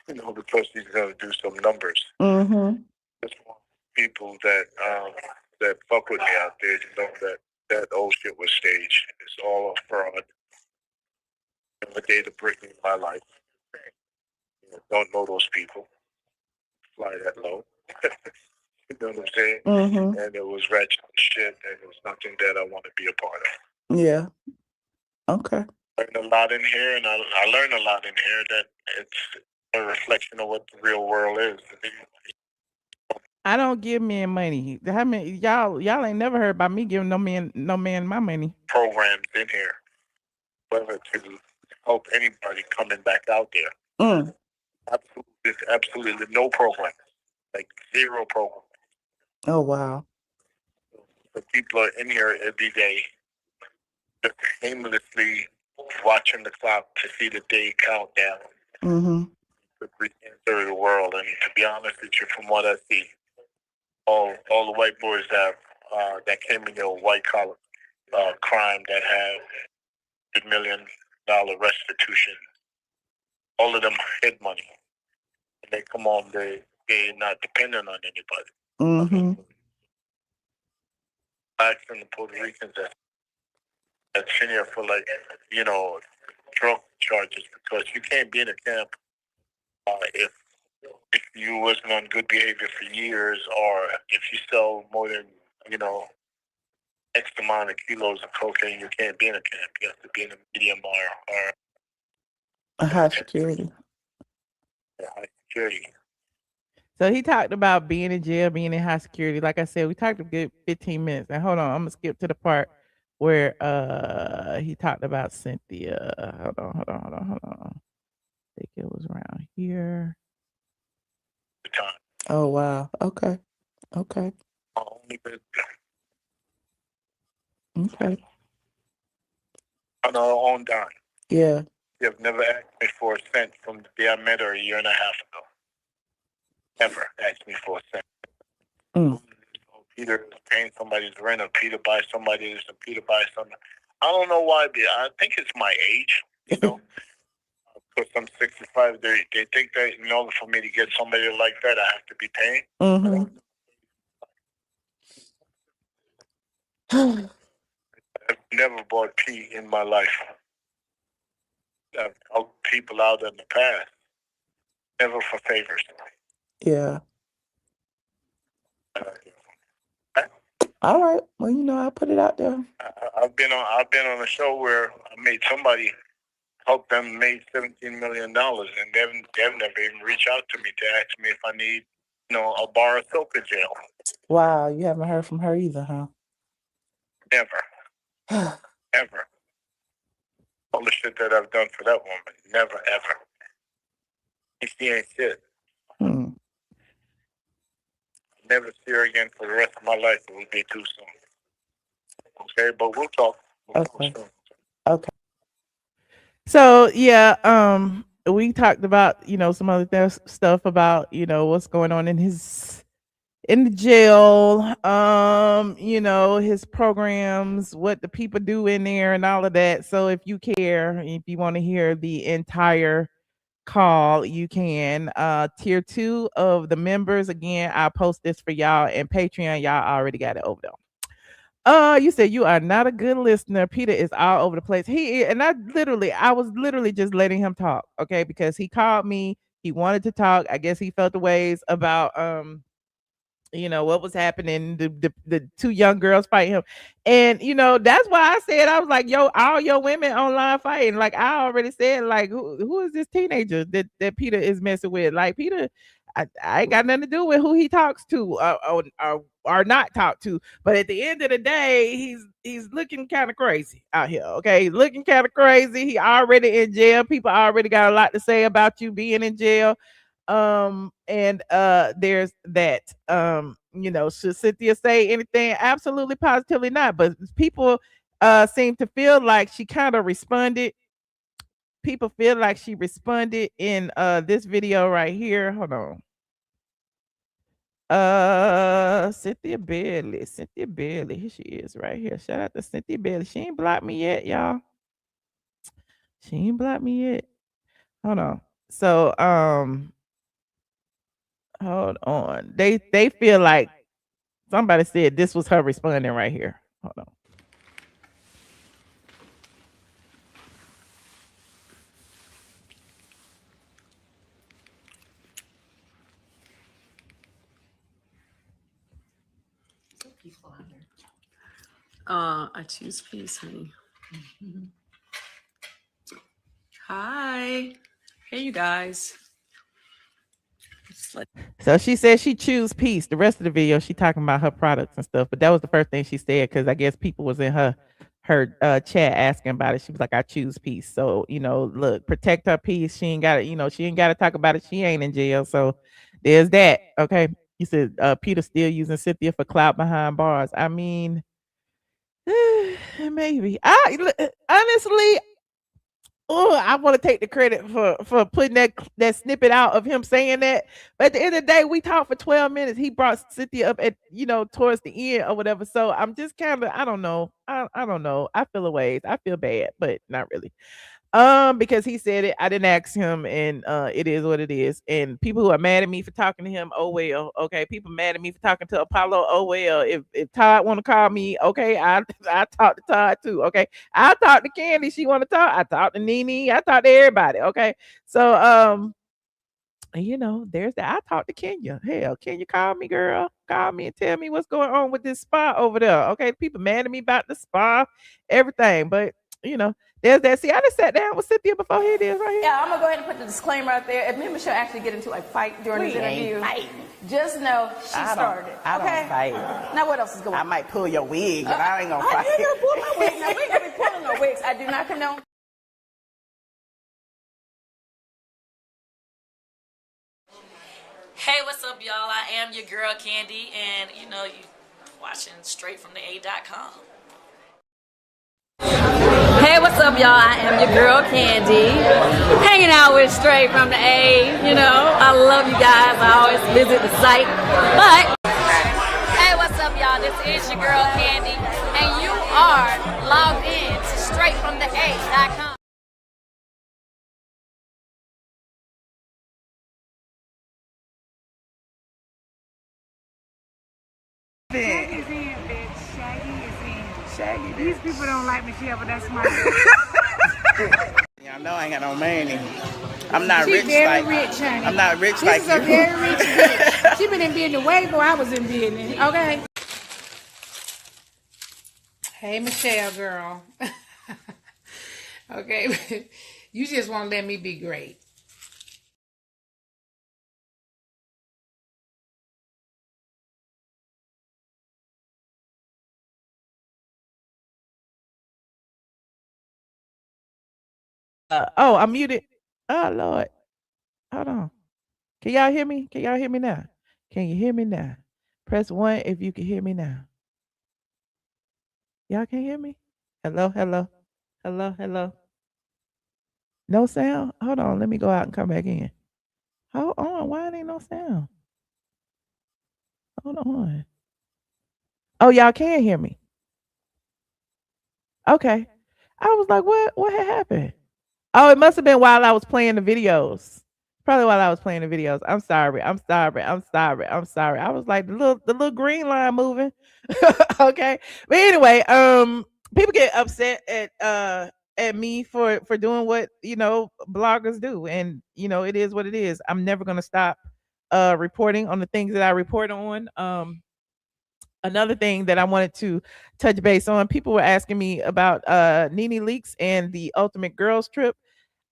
because he's gonna do some numbers. Mm-hmm. Just want people that fuck with me out there to know that old shit was staged. It's all a fraud. Never dated Brittany in my life. Don't know those people. Fly that low. You know what I'm saying? Mm-hmm. And it was wretched shit, and it was nothing that I want to be a part of. Yeah. Okay. I learned a lot in here, and I learned a lot in here that it's a reflection of what the real world is. I don't give men money. How many y'all ain't never heard about me giving no man my money. Programs in here, whether to help anybody coming back out there. Mm. Absolutely no program, like zero program. Oh wow. The people are in here every day, just aimlessly watching the clock to see the day count down. Mm-hmm. To re-enter the world, and to be honest with you, from what I see, all the white boys that came in your white collar crime that have $1 million restitution, all of them hid money. And they come on, they're not dependent on anybody. Mm-hmm. Asking the Puerto Ricans that's in here for drug charges, because you can't be in a camp if you wasn't on good behavior for years, or if you sell more than X amount of kilos of cocaine, you can't be in a camp. You have to be in a medium or A high security. high security. So he talked about being in jail, being in high security. Like I said, we talked a good 15 minutes. And hold on, I'm gonna skip to the part where he talked about Cynthia. Hold on. I think it was around here. The time. Oh wow. Okay. Okay. Only been Okay. on our own dime. Yeah. You have never asked me for a cent from the day I met her a year and a half ago. Never asked me for a cent. Mm. Peter is paying somebody's rent, or Peter buys somebody this, or Peter buys something. I don't know why. I think it's my age, you know. Because I'm 65, they think that in order for me to get somebody like that, I have to be paying. Mm-hmm. I've never bought pee in my life. I've helped people out in the past, never for favors. Yeah. All right. Well, I'll put it out there. I've been on a show where I made somebody help them make $17 million, and they've never even reached out to me to ask me if I need, a bar of soap in jail. Wow, you haven't heard from her either, huh? Never. Ever. All the shit that I've done for that woman, never, ever. She ain't shit. Hmm. Never see her again for the rest of my life. It would be too soon. Okay, but we'll talk. Okay. Okay. So yeah, we talked about some other stuff about what's going on in the jail, his programs, what the people do in there, and all of that. So if you care, if you want to hear the entire call, you can. Tier 2 of the members, again, I'll post this for y'all, and Patreon, y'all already got it over there. You said you are not a good listener. Peter is all over the place. I was literally just letting him talk, okay? Because he called me, he wanted to talk. I guess he felt the ways about what was happening, the two young girls fighting him. And that's why I said, I was like, yo, all your women online fighting. Like I already said, like who is this teenager that Peter is messing with? Like Peter, I ain't got nothing to do with who he talks to or not talk to. But at the end of the day, he's looking kind of crazy out here. Okay, he's looking kind of crazy. He already in jail. People already got a lot to say about you being in jail. And there's that. Should Cynthia say anything? Absolutely, positively not. But people seem to feel like she kind of responded. People feel like she responded in this video right here. Hold on. Cynthia Bailey. Here she is right here. Shout out to Cynthia Bailey. She ain't blocked me yet, y'all. She ain't blocked me yet. Hold on. So hold on. They feel like somebody said this was her responding right here. Hold on. I choose peace, honey. Hi. Hey, you guys. So she said she choose peace. The rest of the video, she talking about her products and stuff. But that was the first thing she said because I guess people was in her chat asking about it. She was like, I choose peace. So, look, protect her peace. She ain't got to, she ain't got to talk about it. She ain't in jail. So there's that. Okay. You said Peter still using Cynthia for clout behind bars. I mean, maybe. Honestly, I want to take the credit for putting that snippet out of him saying that. But at the end of the day, we talked for 12 minutes. He brought Cynthia up at towards the end or whatever. So I'm just kind of I don't know. I don't know. I feel a ways. I feel bad, but not really. Because he said it, I didn't ask him, and it is what it is. And people who are mad at me for talking to him, oh well. Okay, people mad at me for talking to Apollo, oh well. If Todd want to call me, okay, I talk to Todd too. Okay, I talk to Candy, she want to talk. I talk to Nene, I talk to everybody. Okay, so there's that. I talked to Kenya. Hell, Kenya, call me, girl. Call me and tell me what's going on with this spa over there. Okay, people mad at me about the spa, everything, but There's that. See, I just sat down with Cynthia before he did right here. Yeah, I'm gonna go ahead and put the disclaimer out there. If me and Michelle actually get into a fight during this interview, just know she started. I don't fight. Now what else is going on? I might pull your wig, but I ain't gonna fight. I didn't pull my wig. Now we ain't gonna be pulling no wigs. I do not condone. Hey, what's up, y'all? I am your girl Candy, and you know you watching straight from the A.com. Hey, what's up, y'all? I am your girl Candy, hanging out with Straight from the A. You know, I love you guys. I always visit the site. But hey, what's up, y'all? This is your girl Candy, and you are logged in to straight from the A.com. Shaggy is in, bitch. Shaggy is in. Shaggy. These people don't like Michelle, but that's my Y'all know I ain't got no money. I'm not She rich very like rich, honey. I'm not rich This like is you. a very rich bitch. She been in business way before I was in business. Okay. Hey, Michelle, girl. Okay, you just won't let me be great. Oh, I'm muted. Oh Lord. Hold on. Can y'all hear me? Can y'all hear me now? Can you hear me now? Press 1 if you can hear me now. Y'all can hear me? Hello, hello. Hello, hello. No sound? Hold on. Let me go out and come back in. Hold on. Why ain't no sound? Hold on. Oh, y'all can hear me. Okay. I was like, what had happened? Oh, it must have been while I was playing the videos. Probably while I was playing the videos. I'm sorry. I'm sorry. I'm sorry. I'm sorry. I was like the little green line moving. Okay. But anyway, people get upset at me for doing what, bloggers do. And it is what it is. I'm never gonna stop reporting on the things that I report on. Another thing that I wanted to touch base on, people were asking me about Nene Leakes and the Ultimate Girls Trip.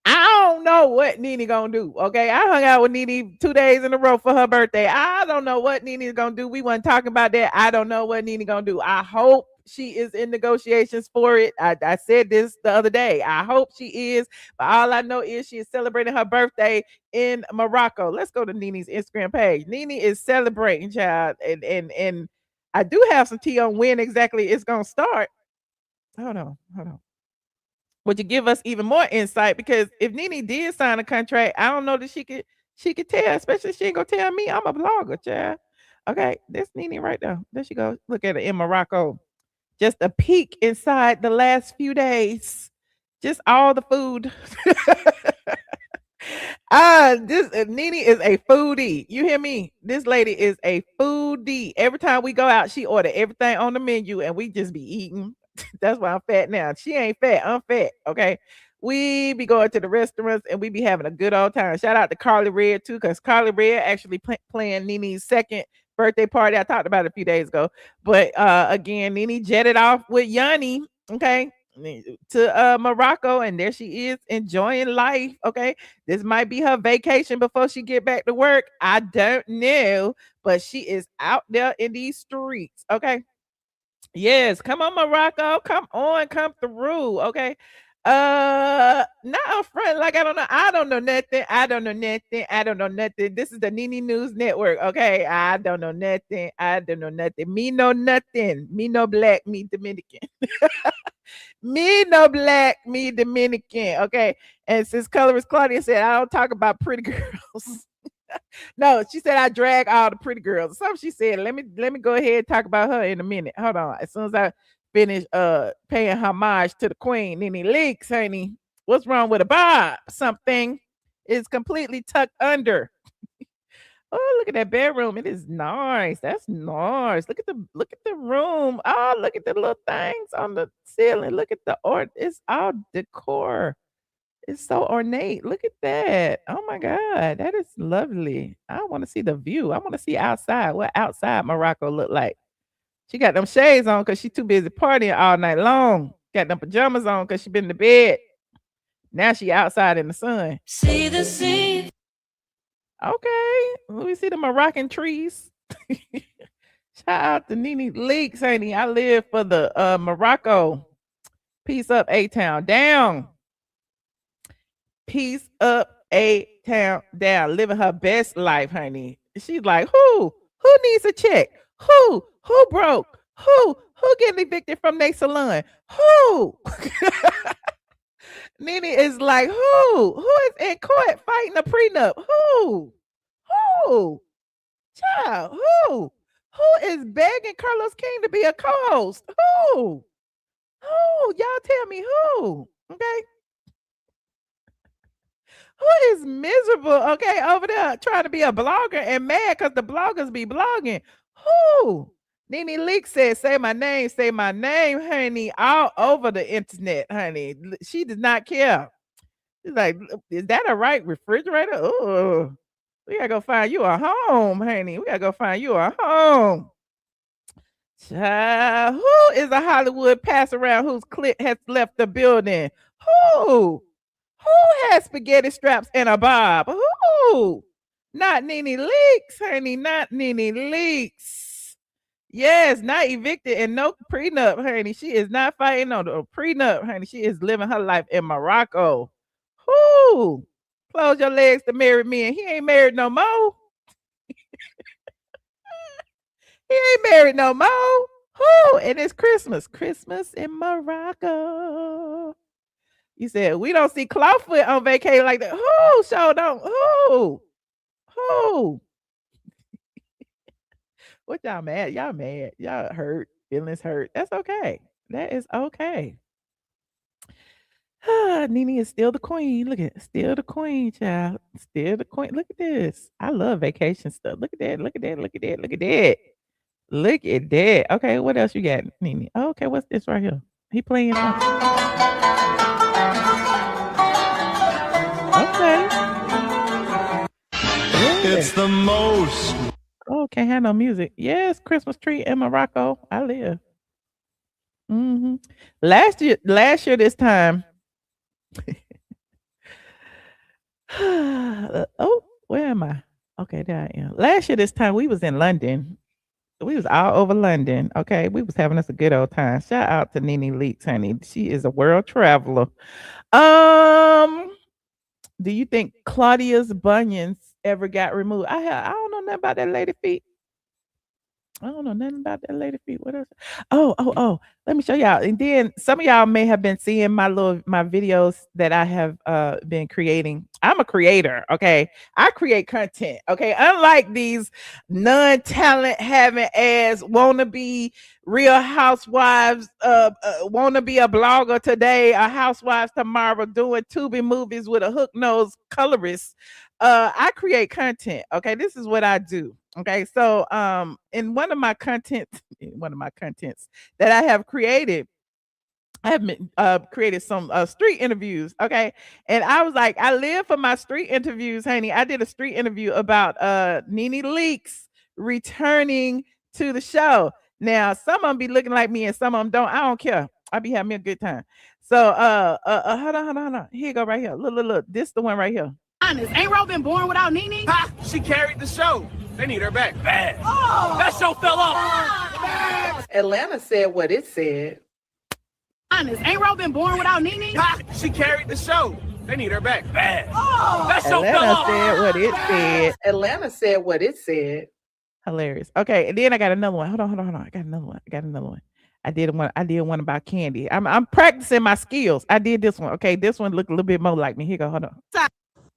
I don't know what Nene gonna do. Okay, I hung out with Nene 2 days in a row for her birthday. I don't know what Nene's gonna do. We weren't talking about that. I don't know what Nene gonna do. I hope she is in negotiations for it. I said this the other day. I hope she is, but all I know is she is celebrating her birthday in Morocco. Let's go to Nene's Instagram page. Nene is celebrating, child, and I do have some tea on when exactly it's gonna start. Hold on. Would you give us even more insight? Because if Nene did sign a contract, I don't know that she could tell, especially if she ain't gonna tell me. I'm a blogger, child. Okay, this Nene right there. There she goes. Look at it in Morocco. Just a peek inside the last few days. Just all the food. This Nene is a foodie. You hear me? This lady is a foodie. Every time we go out, she order everything on the menu, and we just be eating. That's why I'm fat now. She ain't fat. I'm fat. Okay. We be going to the restaurants and we be having a good old time. Shout out to Carly Red too, because Carly Red actually playing Nene's second birthday party. I talked about it a few days ago. But again, Nene jetted off with Yanni. Okay. To Morocco, and there she is enjoying life. Okay, this might be her vacation before she get back to work. I don't know, but she is out there in these streets. Okay, yes, come on, Morocco, come on, come through. Okay, not front like I don't know nothing. I don't know nothing. This is the Nene News Network. Okay, I don't know nothing. Me know nothing. Me no black. Me Dominican. Me no black, me Dominican. Okay. And since Colorist Claudia said I don't talk about pretty girls. No, she said I drag all the pretty girls. Something she said. Let me go ahead and talk about her in a minute. Hold on. As soon as I finish paying homage to the queen, Nene Leakes, honey. What's wrong with a bob? Something is completely tucked under. Oh, look at that bedroom. It is nice. That's nice. Look at the room. Oh, look at the little things on the ceiling. Look at the art. It's all decor. It's so ornate. Look at that. Oh my God. That is lovely. I want to see the view. I want to see outside. What outside Morocco look like. She got them shades on because she's too busy partying all night long. Got them pajamas on because she been to bed. Now she outside in the sun. See the sea. Okay. Let me see the Moroccan trees. Shout out to Nene Leakes, honey. I live for the Morocco. Peace up, A-Town. Down. Peace up, A-Town. Down. Living her best life, honey. She's like, who needs a check? Who broke? Who getting evicted from their salon? Who? Nene is like, who is in court fighting a prenup? Who? Child, who is begging Carlos King to be a co-host? Who? Y'all tell me who? Okay. Who is miserable, okay, over there trying to be a blogger and mad because the bloggers be blogging? Who? Nene Leakes said, say my name, honey, all over the internet, honey. She does not care. She's like, is that a right refrigerator? Oh, we gotta go find you a home, honey. We gotta go find you a home. Child, who is a Hollywood pass around whose clip has left the building? Who has spaghetti straps and a bob? Who? Not Nene Leakes, honey. Not Nene Leakes. Yes, not evicted and no prenup, honey. She is not fighting on the prenup, honey. She is living her life in Morocco. Who? Close your legs to marry me, and he ain't married no more. He ain't married no more. Who? And it's Christmas. Christmas in Morocco. You said, we don't see Clawfoot on vacation like that. Who? Show don't. Who? What y'all mad? Y'all mad. Y'all hurt. Feelings hurt. That's okay. That is okay. Nene is still the queen. Look at it. Still the queen, child. Still the queen. Look at this. I love vacation stuff. Look at that. Look at that. Look at that. Look at that. Look at that. Okay, what else you got, Nene? Oh, okay, what's this right here? He playing something. Okay. Yeah. It's the most. Oh, can't have no music. Yes, Christmas tree in Morocco. I live. Mm-hmm. Last year this time. Oh, where am I? Okay, there I am. Last year this time we was in London. We was all over London. Okay, we was having us a good old time. Shout out to Nene Leakes, honey. She is a world traveler. Do you think Claudia's bunions ever got removed? I don't know nothing about that lady feet. I don't know nothing about that lady feet. What else? Oh. Let me show y'all. And then some of y'all may have been seeing my videos that I have been creating. I'm a creator, okay? I create content, okay? Unlike these non-talent having ass wannabe Real Housewives, wanna be a blogger today, a housewives tomorrow, doing Tubi movies with a hook-nosed colorist. I create content, okay? This is what I do. Okay, so in one of my contents that I have created, I have been, created some street interviews. Okay, and I was like, I live for my street interviews, honey. I did a street interview about Nene Leakes returning to the show. Now, some of them be looking like me, and some of them don't. I don't care. I be having me a good time. So, hold on. Here you go, right here. Look. This the one right here. Honest, ain't RHOA been born without Nene? Ha! She carried the show. They need her back bad. Oh, that show fell off. Atlanta said what it said. Honest, ain't RHOA been born without Nene? Ha! She carried the show. They need her back bad. Oh, that show fell off. Atlanta said what it said. Hilarious. Okay, and then I got another one. Hold on. I got another one. I did one about candy. I'm practicing my skills. I did this one. Okay, this one looked a little bit more like me. Here you go. Hold on.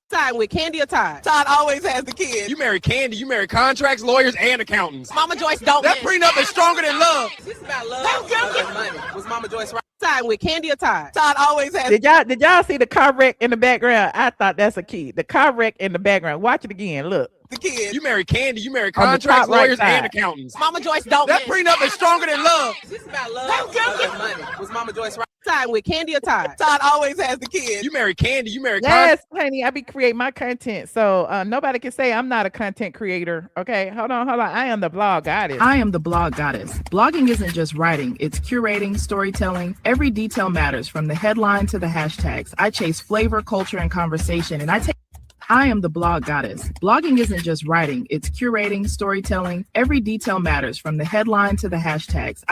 Side with Candy or Todd? Todd always has the kids. You marry Candy, you marry contracts, lawyers, and accountants. Mama Joyce don't That prenup is stronger than love. This is about love. Money. Was Mama Joyce right? Side with Candy or Todd? Todd always has. Did y'all see the car wreck in the background? I thought that's a key. The car wreck in the background. Watch it again. Look. The kids. You marry Candy, you marry contracts, lawyers, and accountants. Mama Joyce don't. That prenup is stronger than love. This is about love. Money. Was Mama Joyce right? Time with Candy or Todd? Todd always has the kids. You marry Candy, you marry Yes, honey, I be creating my content. So nobody can say I'm not a content creator. Okay, hold on. I am the blog goddess. I am the blog goddess. Blogging isn't just writing, it's curating, storytelling. Every detail matters, from the headline to the hashtags. I chase flavor, culture, and conversation, and I am the blog goddess. Blogging isn't just writing, it's curating, storytelling. Every detail matters, from the headline to the hashtags.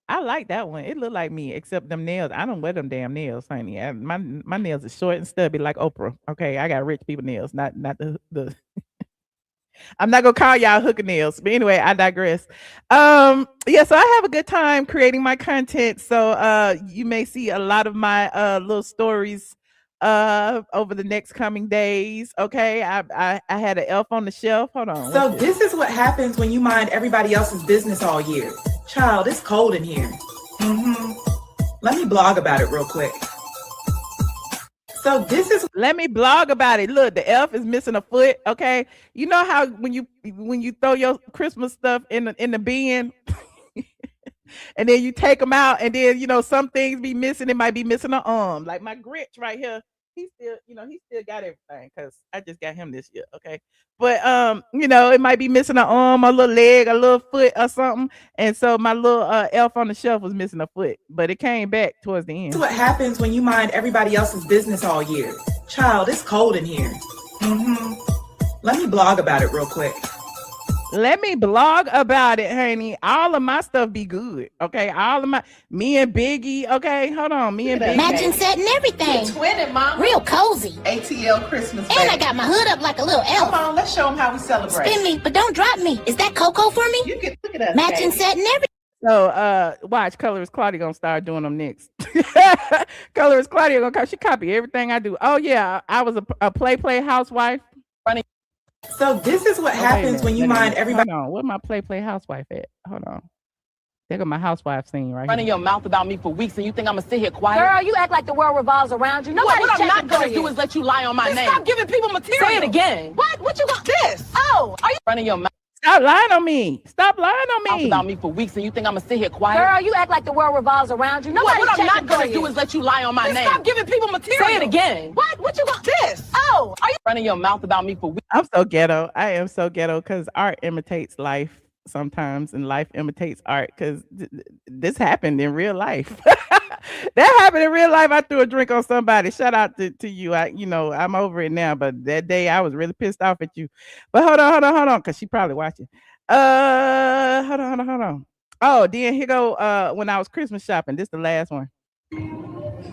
I like that one. It look like me, except them nails. I don't wear them damn nails, honey. My nails are short and stubby like Oprah. Okay, I got rich people nails, not the. I'm not gonna call y'all hooker nails, but anyway, I digress. Yeah, so I have a good time creating my content. So you may see a lot of my little stories over the next coming days. Okay, I had an elf on the shelf. Hold on. So this is what happens when you mind everybody else's business all year. Child, it's cold in here. Let me blog about it real quick. So this is, let me blog about it. Look, the elf is missing a foot. Okay, you know how when you throw your Christmas stuff in the bin, and then you take them out, and then some things be missing. It might be missing an arm, like my Grinch right here. He still got everything because I just got him this year. Okay, but it might be missing an arm, a little leg, a little foot, or something. And so my little elf on the shelf was missing a foot, but it came back towards the end. this is what happens when you mind everybody else's business all year. Child, it's cold in here. Let me blog about it real quick. Let me blog about it, honey. All of my stuff be good. Okay. Me and Biggie. Okay. Hold on. Me and Biggie. Matching set and everything. Twinning, mom. Real cozy. ATL Christmas. And I got my hood up like a little elf. Come on, let's show them how we celebrate. Spin me, but don't drop me. Is that Coco for me? You can look at us. Matching set and everything. So watch, Colorist Claudia gonna start doing them next. Colorist Claudia gonna she copy everything I do. Oh yeah, I was a play housewife. So this is what happens when you mind everybody. Hold on, where my play housewife at? Hold on. They got my housewife scene right Running here. your mouth about me for weeks, and you think I'm gonna sit here quiet? Girl, you act like the world revolves around you. What I'm not gonna gonna do is let you lie on my name. Stop giving people material. Say it again. What you got? This. Oh, Are you running your mouth Stop lying on me. Stop lying on me. about me for weeks, and you think I'm gonna sit here quiet? girl, you act like the world revolves around you. What I'm not gonna for do you. is let you lie on my name. Stop giving people material. Say it again. What you got? This. Oh, Are you running your mouth about me for weeks? I'm so ghetto. I am so ghetto because art imitates life sometimes, and life imitates art because this happened in real life. That happened in real life. I threw a drink on somebody. Shout out to you. I'm over it now, but that day I was really pissed off at you. But hold on, because she probably watching. Hold on. Oh, then here go when I was Christmas shopping. This the last one.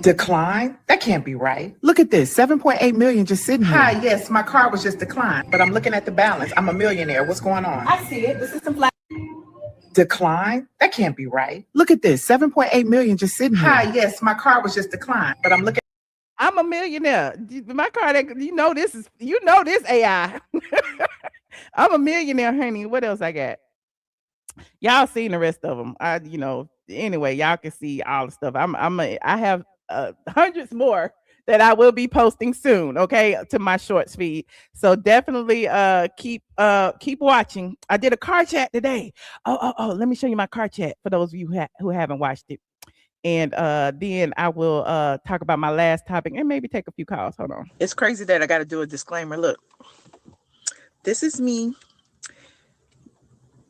Decline? That can't be right. Look at this, 7.8 million just sitting here. Hi, yes, my car was just declined, but I'm looking at the balance. I'm a millionaire. What's going on? I see it. This is some flat. Decline? That can't be right. Look at this, 7.8 million just sitting here. Hi, yes, my car was just declined, but I'm looking. I'm a millionaire. My car, this AI. I'm a millionaire, honey. What else I got? Y'all seen the rest of them. Anyway, y'all can see all the stuff. I have hundreds more that I will be posting soon, okay, to my shorts feed. So definitely keep watching. I did a car chat today. Oh, let me show you my car chat for those of you who haven't watched it. And then I will talk about my last topic and maybe take a few calls. Hold on. It's crazy that I got to do a disclaimer. Look, this is me.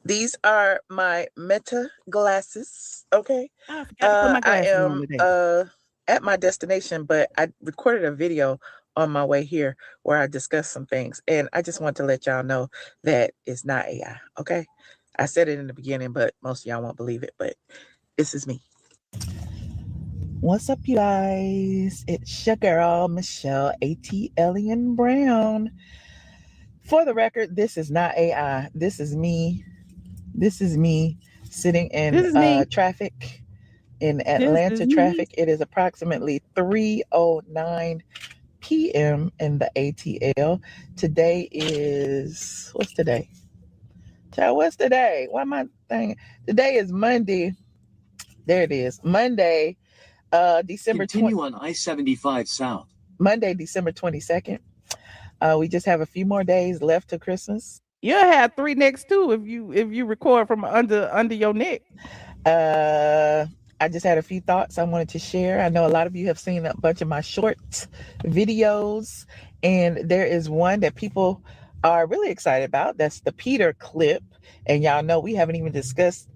These are my Meta glasses, okay? I forgot to put my glasses on today. At my destination, but I recorded a video on my way here where I discussed some things. And I just want to let y'all know that it's not AI, okay? I said it in the beginning, but most of y'all won't believe it, but this is me. What's up, you guys? It's your girl, Michelle ATLien Brown. For the record, this is not AI. This is me. This is me sitting in traffic. In Atlanta traffic, it is approximately 3:09 p.m. in the ATL. Today is, what's today? Child, what's today? Why am I thinking? Today is Monday. There it is. Monday, December 20th. Continue on I-75 South. Monday, December 22nd. We just have a few more days left to Christmas. You'll have 3 necks too if you record from under your neck. I just had a few thoughts I wanted to share. I know a lot of you have seen a bunch of my short videos, and there is one that people are really excited about. That's the Peter clip. And y'all know we haven't even discussed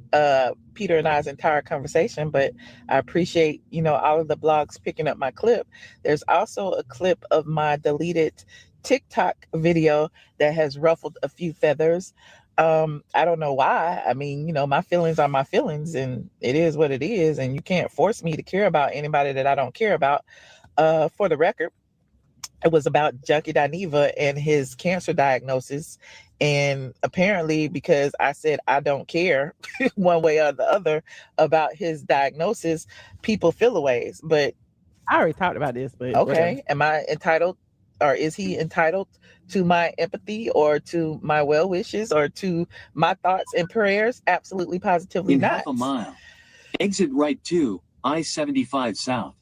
Peter and I's entire conversation, but I appreciate, all of the blogs picking up my clip. There's also a clip of my deleted TikTok video that has ruffled a few feathers. I don't know why. I mean, my feelings are my feelings, and it is what it is, and you can't force me to care about anybody that I don't care about. For the record, it was about Funky Dineva and his cancer diagnosis. And apparently, because I said I don't care one way or the other about his diagnosis, people feel ways. But I already talked about this, but okay, am I entitled, or is he entitled to my empathy or to my well wishes or to my thoughts and prayers? Absolutely, positively In not. half a mile, exit right to I-75 South.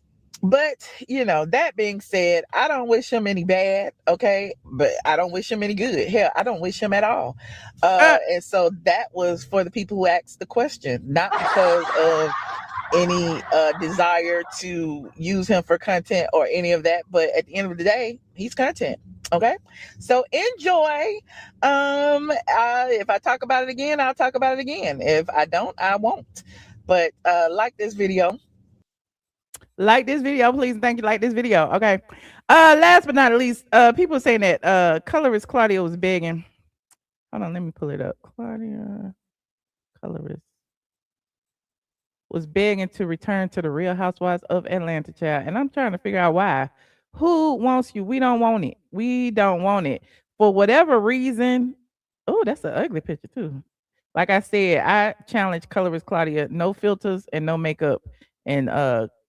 But, that being said, I don't wish him any bad, okay? But I don't wish him any good. Hell, I don't wish him at all. And so that was for the people who asked the question, not because of any desire to use him for content or any of that. But at the end of the day, he's content, okay? So enjoy. If I talk about it again, I'll talk about it again. If I don't, I won't. But like this video. Like this video, please. Thank you. Like this video. Okay. Last but not least, people saying that colorist Claudia was begging. Hold on, let me pull it up. Claudia colorist was begging to return to the Real Housewives of Atlanta, child. And I'm trying to figure out why. Who wants you? We don't want it. We don't want it. For whatever reason. Oh, that's an ugly picture too. Like I said, I challenge colorist Claudia, no filters and no makeup, and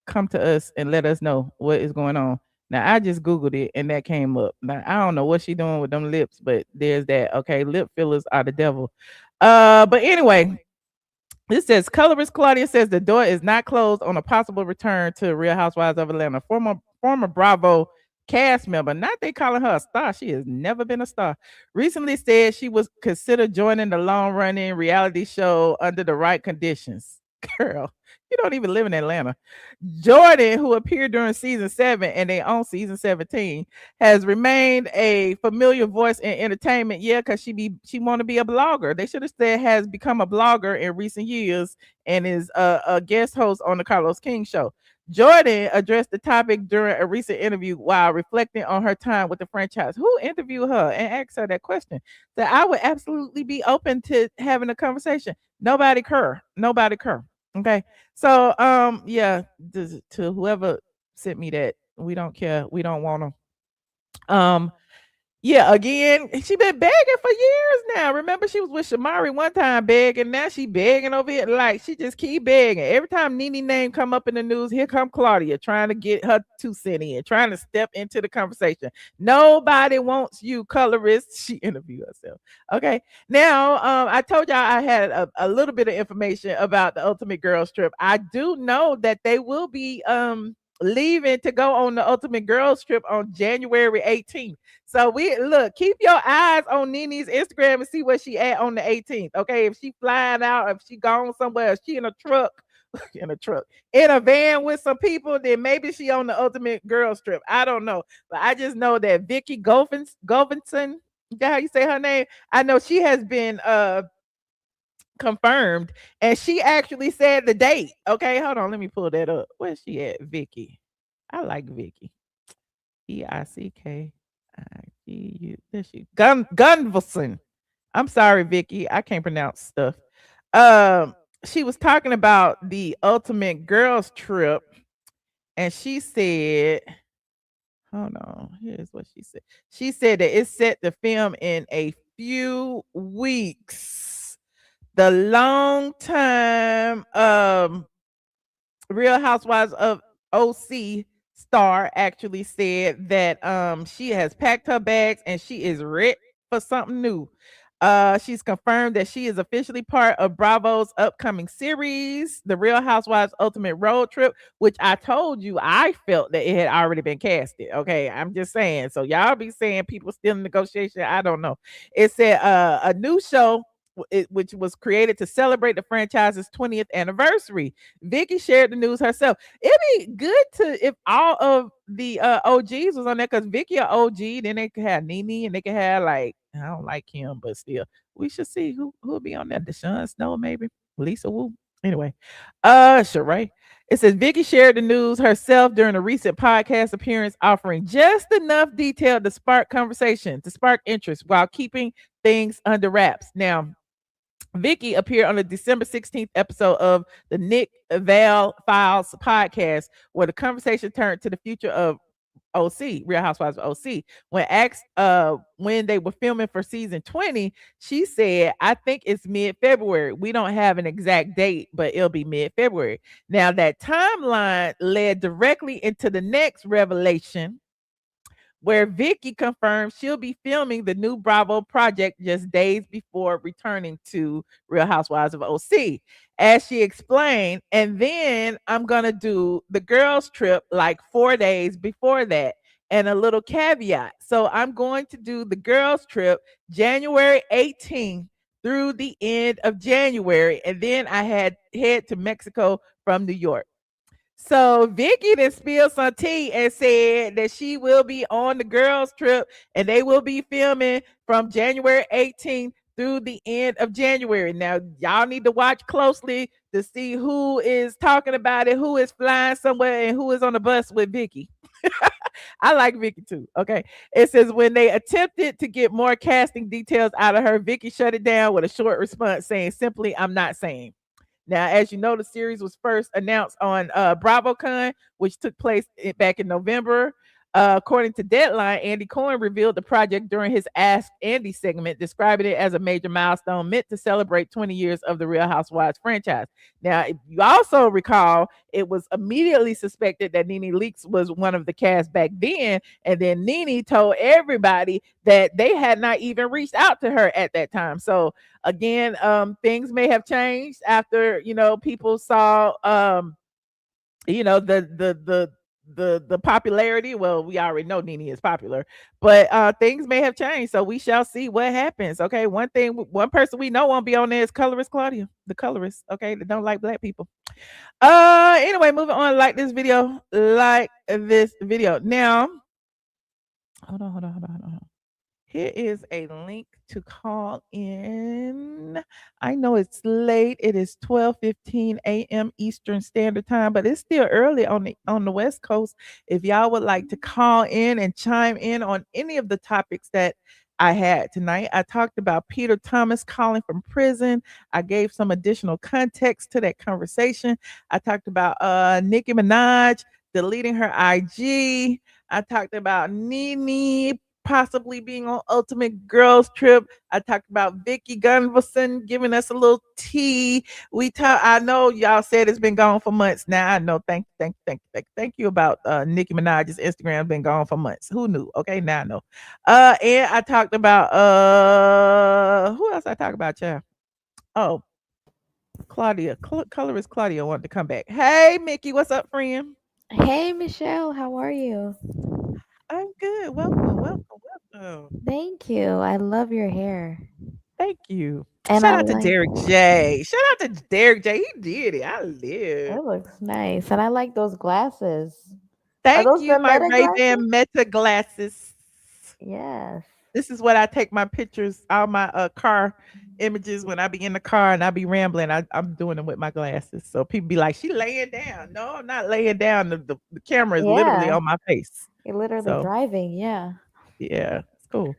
come to us and let us know what is going on. Now I just Googled it and that came up. Now I don't know what she doing with them lips, but there's that. Okay, lip fillers are the devil. But anyway, this says colorist Claudia says the door is not closed on a possible return to Real Housewives of Atlanta. Former Bravo cast member, not they calling her a star. She has never been a star. Recently said she was considered joining the long-running reality show under the right conditions. Girl, you don't even live in Atlanta. Jordan, who appeared during season 7 and they own season 17, has remained a familiar voice in entertainment. Yeah, because she want to be a blogger. They should have said has become a blogger in recent years and is a guest host on the Carlos King show. Jordan addressed the topic during a recent interview while reflecting on her time with the franchise. Who interviewed her and asked her that question? That I would absolutely be open to having a conversation. Nobody care. Okay. So yeah, to whoever sent me that, we don't care. We don't want them. Yeah, again, she been begging for years now. Remember, she was with Shamari one time begging. Now she begging over here. Like, she just keep begging. Every time Nene name come up in the news, here come Claudia trying to get her 2 cents in, trying to step into the conversation. Nobody wants you, colorist. She interviewed herself. Okay. Now, I told y'all I had a little bit of information about the Ultimate Girls Trip. I do know that they will be leaving to go on the Ultimate Girls Trip on January 18th. So keep your eyes on Nene's Instagram and see where she at on the 18th. Okay, if she flying out, if she gone somewhere, if she in a truck, in a van with some people, then maybe she on the Ultimate Girls Trip. I don't know, but I just know that Vicky Govinson, is that how you say her name? I know she has been confirmed, and she actually said the date. Okay, hold on, let me pull that up. Where's she at? Vicky. I like Vicky. Vicky. There she Gunvalson. I'm sorry, Vicky. I can't pronounce stuff. She was talking about the Ultimate Girls Trip, and she said, hold on, here's what she said. She said that it's set to film in a few weeks. The long time Real Housewives of OC star actually said that she has packed her bags and she is ready for something new. She's confirmed that she is officially part of Bravo's upcoming series, The Real Housewives Ultimate Road Trip, which I told you I felt that it had already been casted. Okay, I'm just saying. So y'all be saying people still in negotiation. I don't know. It said a new show which was created to celebrate the franchise's 20th anniversary. Vicky shared the news herself. It'd be good to if all of the OGs was on there, because Vicky a OG. Then they could have Nene, and they could have, like, I don't like him, but still, we should see who'll be on there. Deshaun Snow, maybe Lisa Wu. Anyway, Sheree. It says Vicky shared the news herself during a recent podcast appearance, offering just enough detail to spark conversation, to spark interest, while keeping things under wraps. Now, Vicky appeared on the December 16th episode of the Nick Val Files podcast, where the conversation turned to the future of OC, Real Housewives of OC. When asked when they were filming for season 20, she said, I think it's mid-February. We don't have an exact date, but it'll be mid-February. Now, that timeline led directly into the next revelation, where Vicky confirmed she'll be filming the new Bravo project just days before returning to Real Housewives of OC. As she explained, and then I'm going to do the girls' trip like 4 days before that. And a little caveat. So I'm going to do the girls' trip January 18th through the end of January. And then I had head to Mexico from New York. So Vicky then spilled some tea and said that she will be on the girls' trip, and they will be filming from January 18th through the end of January. Now, y'all need to watch closely to see who is talking about it, who is flying somewhere, and who is on the bus with Vicky. I like Vicky too. Okay. It says when they attempted to get more casting details out of her, Vicky shut it down with a short response saying simply, I'm not saying. Now, as you know, the series was first announced on BravoCon, which took place back in November. According to Deadline, Andy Cohen revealed the project during his Ask Andy segment, describing it as a major milestone meant to celebrate 20 years of the Real Housewives franchise. Now, if you also recall, it was immediately suspected that Nene Leakes was one of the cast back then, and then Nene told everybody that they had not even reached out to her at that time. So again, things may have changed after, people saw, the popularity. Well, we already know Nene is popular, but things may have changed. So we shall see what happens. Okay. One person we know won't be on there is colorist Claudia, the colorist. Okay. That don't like black people. Anyway, moving on. Like this video. Now, hold on. Here is a link to call in. I know it's late. It is 12:15 a.m. Eastern Standard Time, but it's still early on the West Coast. If y'all would like to call in and chime in on any of the topics that I had tonight. I talked about Peter Thomas calling from prison. I gave some additional context to that conversation. I talked about Nicki Minaj deleting her IG. I talked about Nene possibly being on Ultimate Girls Trip. I talked about Vicky Gunvalson giving us a little tea. I know y'all said it's been gone for months. Now I know. Thank you about Nicki Minaj's Instagram been gone for months. Who knew? Okay, now I know. And I talked about who else I talked about, child? Oh, Claudia. Colorist Claudia wanted to come back. Hey, Mickey, what's up, friend? Hey, Michelle, how are you? I'm good. Welcome. Thank you. I love your hair. Thank you. And Shout out to Derek J. Shout out to Derek J. He did it. I live. It looks nice. And I like those glasses. Thank you, my Ray-Ban Meta glasses. Yes. This is what I take my pictures, all my car images when I be in the car and I be rambling. I'm doing them with my glasses. So people be like, she laying down. No, I'm not laying down. The camera is literally on my face. You're literally driving. Yeah. Yeah, it's cool.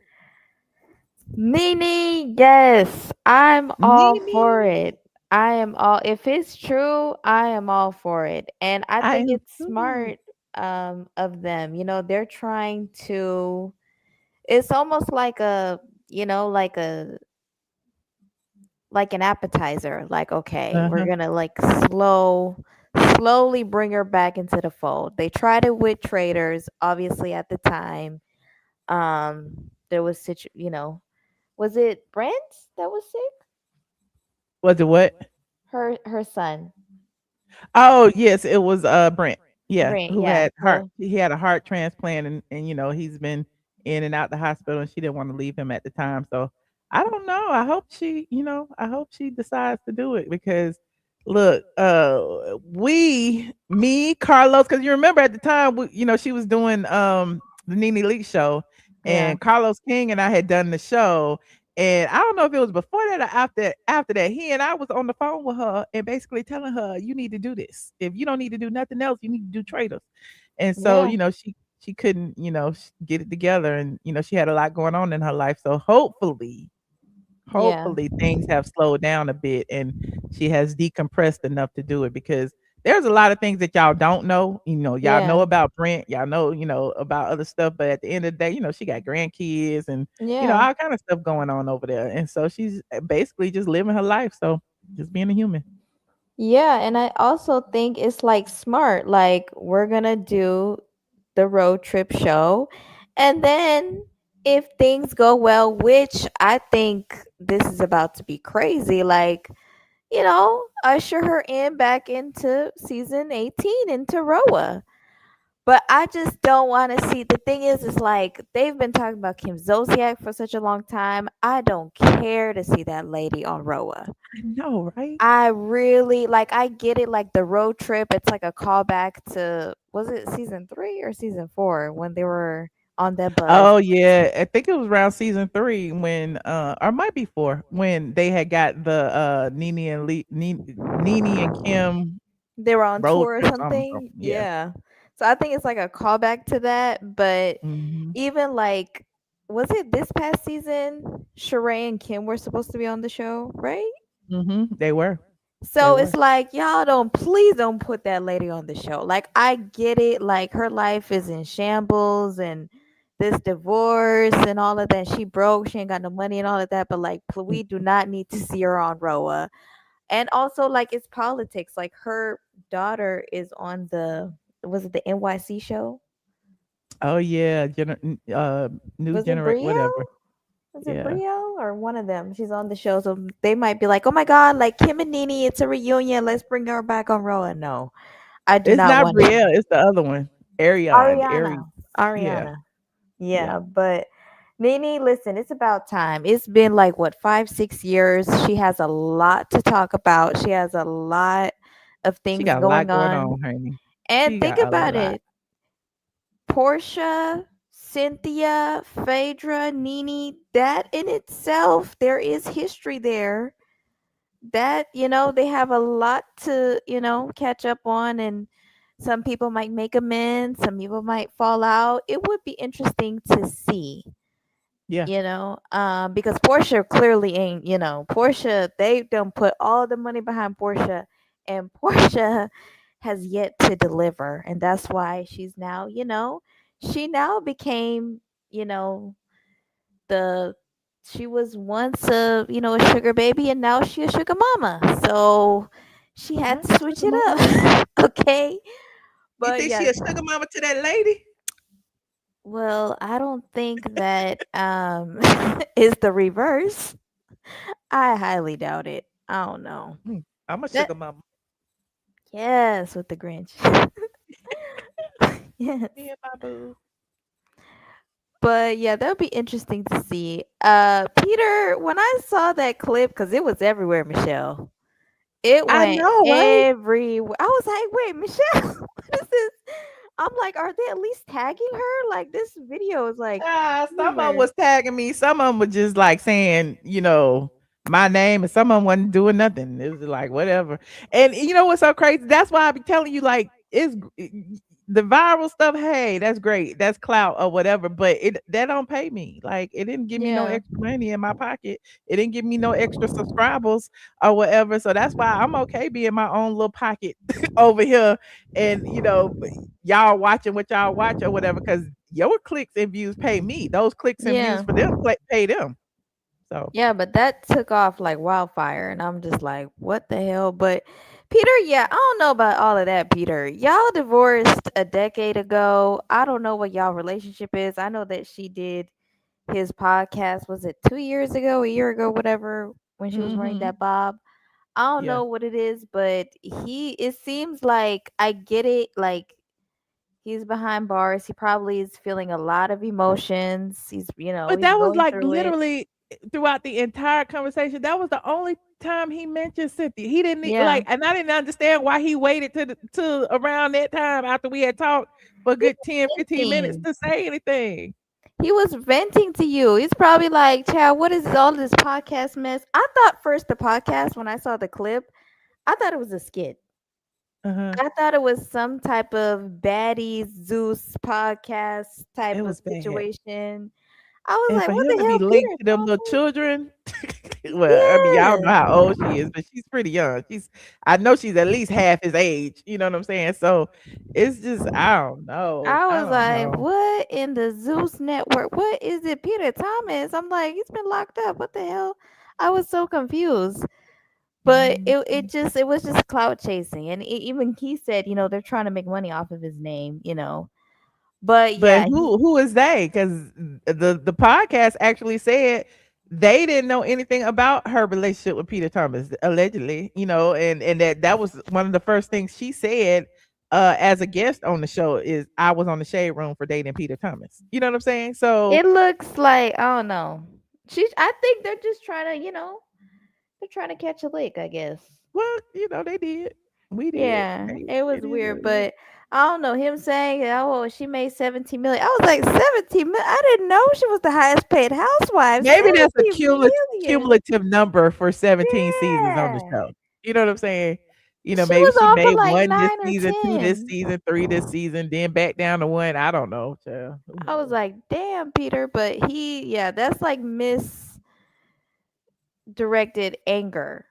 Nene, yes, I'm all for it. I am all. If it's true, I am all for it, and I think it's smart of them. They're trying to. It's almost like like an appetizer. Like, okay, we're gonna slowly bring her back into the fold. They tried it with traders, obviously at the time. There was was it Brent that was sick? Was it what? Her son. Oh yes, it was Brent. Yeah, Brent, who yeah. had heart. He had a heart transplant, and he's been in and out the hospital, and she didn't want to leave him at the time. So I don't know. I hope I hope she decides to do it because look, me, Carlos, because you remember at the time, she was doing the Nene Leakes show, Yeah. and Carlos King and I had done the show, and I don't know if it was before that or after that. He and I was on the phone with her and basically telling her, "You need to do this. If you don't need to do nothing else, you need to do traders." And so, Yeah. she couldn't, get it together, and she had a lot going on in her life. So Yeah. hopefully things have slowed down a bit and she has decompressed enough to do it because there's a lot of things that y'all don't know. Y'all know Yeah. about Brent, y'all know, about other stuff, but at the end of the day, she got grandkids and Yeah. all kind of stuff going on over there. And so she's basically just living her life. So just being a human. Yeah, and I also think it's like smart. Like we're gonna do the road trip show, and then if things go well, which I think this is about to be crazy, like usher her in back into season 18 into RHOA. But I just don't want to see. The thing is like they've been talking about Kim Zolciak for such a long time. I don't care to see that lady on RHOA. I know, right? I really like. I get it. Like the road trip, it's like a callback to was it season 3 or season 4 when they were on that bus. Oh yeah, I think it was around season 3 when, or it might be 4 when they had got the Nene and Kim They were on road tour or trip. I don't know. something. Yeah. Yeah. So I think it's like a callback to that. But Mhm. even like, was it this past season? Sheree and Kim were supposed to be on the show, right? Mhm. They were. They So were. it's like y'all don't please don't put that lady on the show. Like I get it, like her life is in shambles and this divorce and all of that. She broke, she ain't got no money and all of that. But like, we do not need to see her on RHOA. And also, like it's politics. Like her daughter is on the was it the NYC show? Oh yeah, new Was it generate Brio? whatever. Was it Yeah. Brio or one of them? She's on the show, so they might be like, "Oh my god, like Kim and Nene, it's a reunion. Let's bring her back on RHOA." No, I do It's not not want it. Brielle, it's the other one. Ariane, Ari. Ariana. Yeah. Ariana. Yeah. Yeah, but Nene, listen, it's about time. It's been like what 5, 6 years. She has a lot to talk about. She has a lot of She things got a lot going going on. on, honey. And She think got a about lot. it. Portia, Cynthia, Phaedra, Nene, that in itself, there is history there that, they have a lot to, catch up on. And some people might make amends, some people might fall out. It would be interesting to see, Yeah. because Portia clearly ain't, Portia, they don't put all the money behind Portia, and Portia has yet to deliver. And that's why she's now, she now became, you know, the she was once a sugar baby and now she a sugar mama. So she had Not to a switch sugar it mama. up. Okay. You But think she yeah, a sugar mama to that lady? well, I don't think that is the reverse. I highly doubt it. I don't know. I'm a That sugar mama. yes, with the Grinch. Yes. Me and my boo. But yeah, that'll be interesting to see. Peter, when I saw that clip, because it was everywhere, Michelle. It I went know, right? everywhere. I was like, wait, Michelle, what is this? I'm like, are they at least tagging her? Like this video is like Some of them everywhere. was tagging me. Some of them were just like saying, my name, and some of them wasn't doing nothing. It was like whatever. And you know what's so crazy? That's why I be telling you, like, the viral stuff. Hey, that's great. That's clout or whatever. But that don't pay me. Like, it didn't give me no Yeah. extra money in my pocket. It didn't give me no extra subscribers or whatever. So that's why I'm okay being my own little pocket over here. And y'all watching what y'all watch or whatever, because your clicks and views pay me. Those clicks and views Yeah. for them pay them. So Yeah, but that took off like wildfire, and I'm just like, what the hell? But Peter, yeah, I don't know about all of that, Peter. Y'all divorced a decade ago. I don't know what y'all relationship is. I know that she did his podcast, was it 2 years ago, a year ago, whatever, when she was wearing mhm. that bob. I don't Yeah. know what it is, but it seems like I get it. Like he's behind bars. He probably is feeling a lot of emotions. He's But he's that was going like through it. literally throughout the entire conversation, that was the only time he mentioned Cynthia. He didn't Yeah. and I didn't understand why he waited to around that time after we had talked for a good 10, 15 minutes to say anything. He was venting to you. He's probably like, Chad, what is all this podcast mess? I thought first the podcast, when I saw the clip, I thought it was a skit. I thought it was some type of baddie Zeus podcast type of bad. situation. I was And like, for what him the to be hell, linked Peter? to them little children, well, I mean, y'all don't know how old she is, but she's pretty young. I know she's at least half his age. You know what I'm saying? So it's just, I don't know. I I was don't like, know. what in the Zeus network? What is it, Peter Thomas? I'm like, he's been locked up. What the hell? I was so confused. But it was just clout chasing. And even he said, they're trying to make money off of his name, But But yeah, who is they? Because the podcast actually said they didn't know anything about her relationship with Peter Thomas, allegedly, and that was one of the first things she said as a guest on the show is I was on the shade room for dating Peter Thomas. You know what I'm saying? So it looks like, I don't know. I think they're just trying to, they're trying to catch a lick, I guess. Well, they did. We did. Yeah, it was It is weird, what it is. but I don't know him saying, "Oh, she made 17 million." I was like, 17 million. I didn't know she was the highest paid housewife. Maybe that's a 17 million. cumulative number for 17 seasons on the show. You know what I'm saying? She Maybe was she on for made like 1 this 9 or season, 2 this 10. season, 3 this season, then back down to 1. I don't know, child. I was like, damn, Peter, but that's like misdirected anger.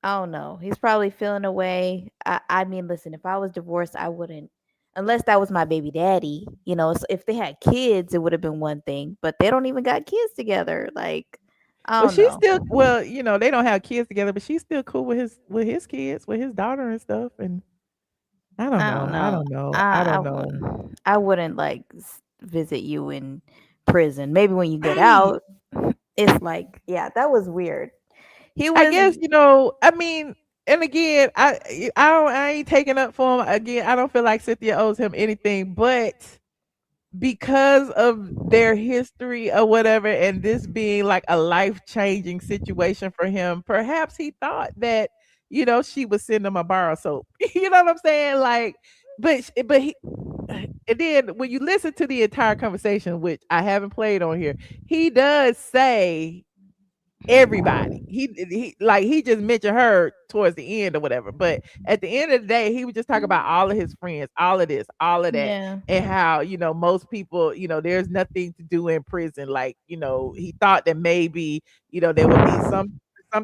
I don't know. He's probably feeling away. I mean, listen, if I was divorced, I wouldn't, unless that was my baby daddy. So if they had kids, it would have been one thing. But they don't even got kids together. Like, I don't she's know. still they don't have kids together, but she's still cool with his kids, with his daughter and stuff. And I don't know. I wouldn't like visit you in prison. Maybe when you get out, it's like, yeah, that was weird. I guess, I mean, and again, I ain't taking up for him. Again, I don't feel like Cynthia owes him anything, but because of their history or whatever, and this being like a life-changing situation for him, perhaps he thought that, she would send him a bar of soap. You know what I'm saying? Like, but he, and then when you listen to the entire conversation, which I haven't played on here, he does say everybody. He just mentioned her towards the end or whatever. But at the end of the day, he was just talking about all of his friends, all of this, all of that, Yeah. and how most people, there's nothing to do in prison. Like, he thought that maybe there would be some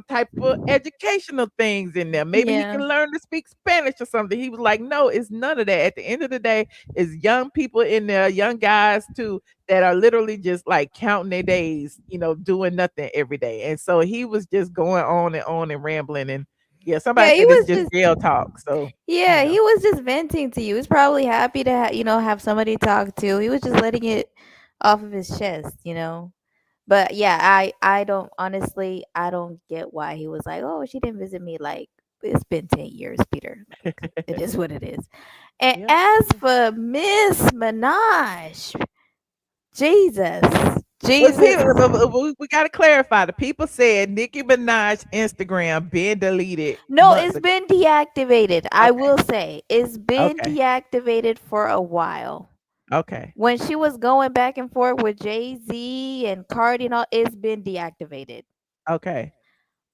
type of educational things in there. Maybe he Yeah. can learn to speak Spanish or something. He was like, no, it's none of that. At the end of the day, it's young people in there, young guys too, that are literally just like counting their days, doing nothing every day. And so he was just going on and rambling. And yeah, somebody he said this was is just jail talk. So Yeah, he was just venting to you. He's probably happy to have somebody to talk to. He was just letting it off of his chest. But yeah, I don't honestly, I don't get why he was like, oh, she didn't visit me. Like, it's been 10 years, Peter. Like, it is what it is. And as for Miss Minaj, Jesus. We got to clarify. The people said Nicki Minaj Instagram been deleted. No, it's been deactivated. I will say it's been deactivated for a while. Okay. When she was going back and forth with Jay-Z and Cardi and all, it's been deactivated. Okay.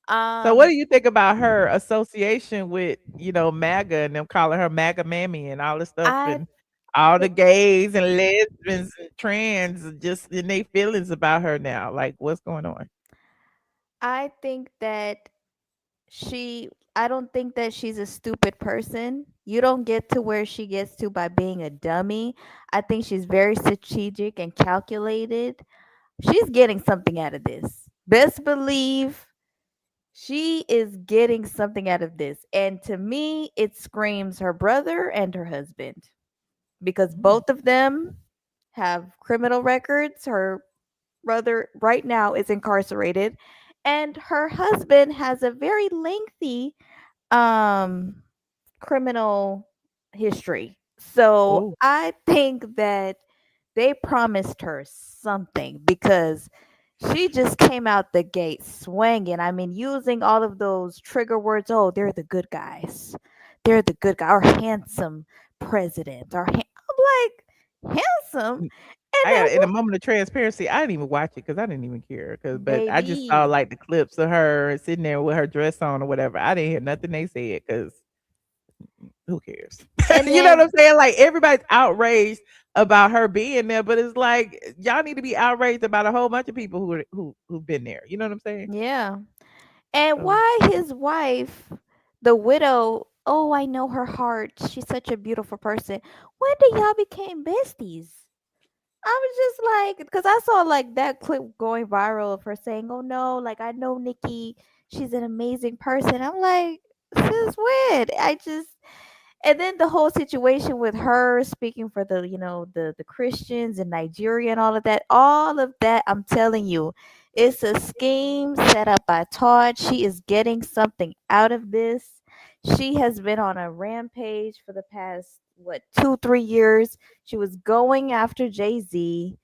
So what do you think about her association with, MAGA and them calling her MAGA mammy and all this stuff, and all the gays and lesbians and trans just in their feelings about her now? Like, what's going on? I think that I don't think that she's a stupid person. You don't get to where she gets to by being a dummy. I think she's very strategic and calculated. She's getting something out of this. Best believe she is getting something out of this. And to me, it screams her brother and her husband, because both of them have criminal records. Her brother right now is incarcerated, and her husband has a very lengthy criminal history. So I think that they promised her something, because she just came out the gate swinging. I mean, using all of those trigger words. Oh, they're the good guys. They're the good guy. Our handsome president. I'm like, handsome? And I then got in a moment of transparency. I didn't even watch it because I didn't even care. But I just saw baby. like the clips of her sitting there with her dress on or whatever. I didn't hear nothing they said because who cares? And You know what then I'm saying? Like everybody's outraged about her being there, but it's like y'all need to be outraged about a whole bunch of people who've been there. You know what I'm saying? yeah. And So why his wife, the widow, oh, I know her heart. She's such a beautiful person. When did y'all became besties? I was just like, because I saw like that clip going viral of her saying, "Oh no, like I know Nicki, she's an amazing person." I'm like, since when? And then the whole situation with her speaking for the, the Christians in Nigeria and all of that, I'm telling you, it's a scheme set up by Todd. She is getting something out of this. She has been on a rampage for the past, what, 2, 3 years. She was going after Jay-Z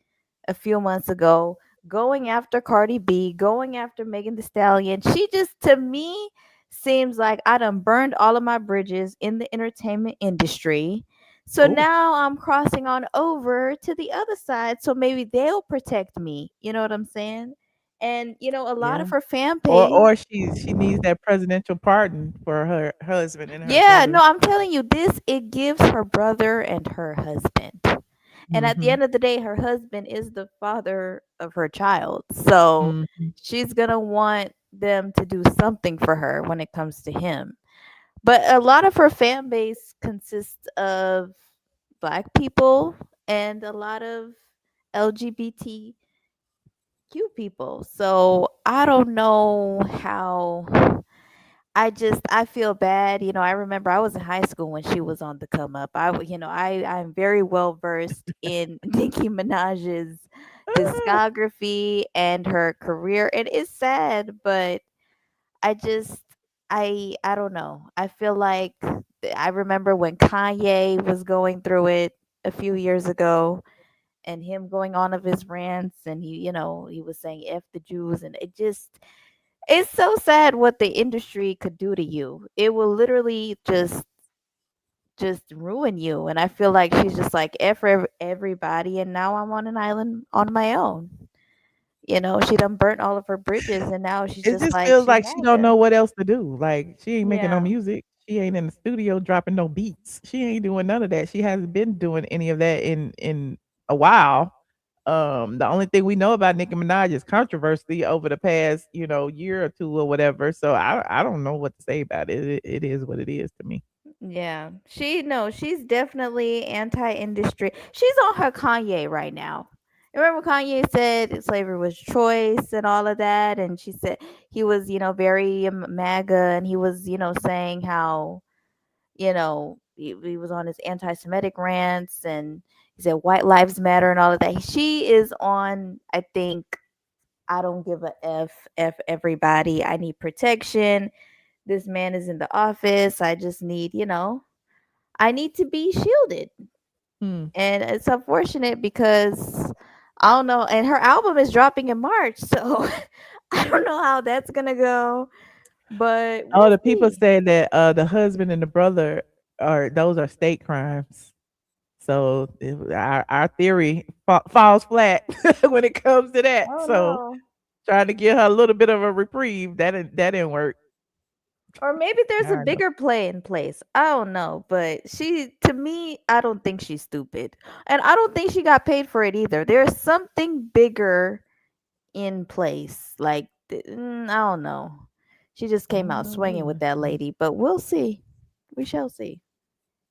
a few months ago, going after Cardi B, going after Megan Thee Stallion. She just, to me, seems like I done burned all of my bridges in the entertainment industry. So oh now I'm crossing on over to the other side. So maybe they'll protect me. You know what I'm saying? And a lot yeah. of her fan Or base. she needs that presidential pardon for her husband and her Yeah, brother. no, I'm telling you, this it gives her brother and her husband. And at the Mm-hmm. end of the day, her husband is the father of her child. So Mm-hmm. she's going to want them to do something for her when it comes to him. But a lot of her fan base consists of Black people and a lot of LGBTQ people. So I don't know how. I feel bad. I remember I was in high school when she was on the come up. I'm very well versed in Nicki Minaj's discography and her career. It is sad, but I just I don't know. I feel like I remember when Kanye was going through it a few years ago and him going on of his rants and he was saying F the Jews, and it's so sad what the industry could do to you. It will literally just ruin you. And I feel like she's just like everybody, and now I'm on an island on my own. She done burnt all of her bridges, and now she's It just just like feels she like she don't MAGA. know what else to do. Like she ain't making no Yeah. music. She ain't in the studio dropping no beats. She ain't doing none of that. She hasn't been doing any of that in a while. The only thing we know about Nicki Minaj is controversy over the past, year or two or whatever. So I don't know what to say about it. It is what it is to me. Yeah. She's definitely anti-industry. She's on her Kanye right now. Remember Kanye said slavery was choice and all of that, and she said he was, very MAGA, and he was, saying how, he was on his anti-Semitic rants, and he said white lives matter and all of that. She is on, I think, I don't give a F everybody. I need protection. This man is in the office. I just need, I need to be shielded. Hmm. And it's unfortunate because I don't know. And her album is dropping in March. So I don't know how that's going to go, but Oh, we'll the people see. say that the husband and the brother those are state crimes. So our theory falls flat when it comes to that. Oh, So no. trying to give her a little bit of a reprieve that didn't work. Or maybe there's a I know. bigger play in place. I don't know. But to me, I don't think she's stupid. And I don't think she got paid for it either. There's something bigger in place. Like, I don't know. She just I came don't out know swinging with either. that lady, but we'll see. We shall see.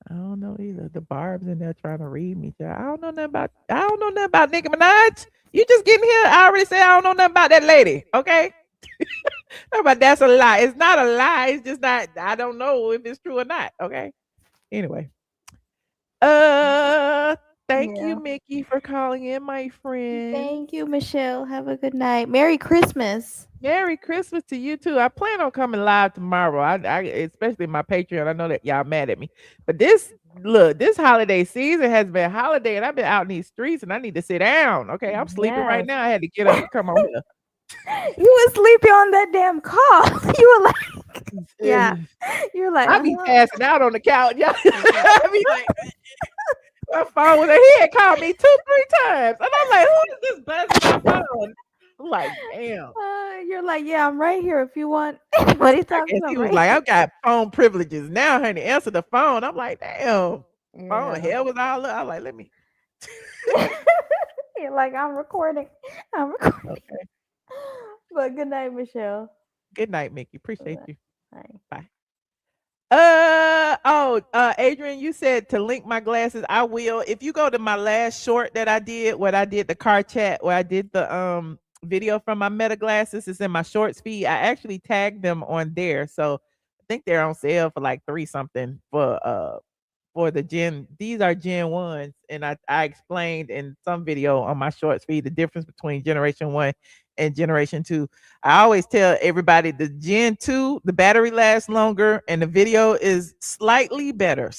I don't know either. The Barb's in there trying to read me. Child. I don't know nothing about Nicki Minaj. You just getting here. I already said I don't know nothing about that lady. Okay. But that's a lie. It's not a lie. It's just not. I don't know if it's true or not. Okay. Anyway. Uh, thank you, Yeah. Mickey, for calling in, my friend. Thank you, Michelle. Have a good night. Merry Christmas. Merry Christmas to you too. I plan on coming live tomorrow. I especially my Patreon. I know that y'all mad at me, but this holiday season has been holiday, and I've been out in these streets, and I need to sit down. Okay, I'm sleeping right Yes. now. I had to get up and come on here. You was sleeping on that damn call. You were like, yeah. You're like, I be passing out on the couch. Yeah. I be like, my phone with her head called me 2-3 times. And I'm like, who is this buzzing my phone? I'm like, damn. You're like, yeah, I'm right here if you want. What are you talking about? He was like, I've got phone privileges now, honey. Answer the phone. I'm like, damn. Phone hell was all up. I'm like, let me. You're like, I'm recording. I'm recording. Okay. But good night, Michelle. Good night, Mickey. Appreciate you. Bye. Adrian, you said to link my glasses. I will. If you go to my last short that I did, where I did the car chat, where I did the video from my Meta glasses, it's in my shorts feed. I actually tagged them on there, so I think they're on sale for like $3 something for the these are Gen 1s, and I explained in some video on my shorts feed the difference between Generation 1 and Generation 2. I always tell everybody the Gen 2, the battery lasts longer and the video is slightly better.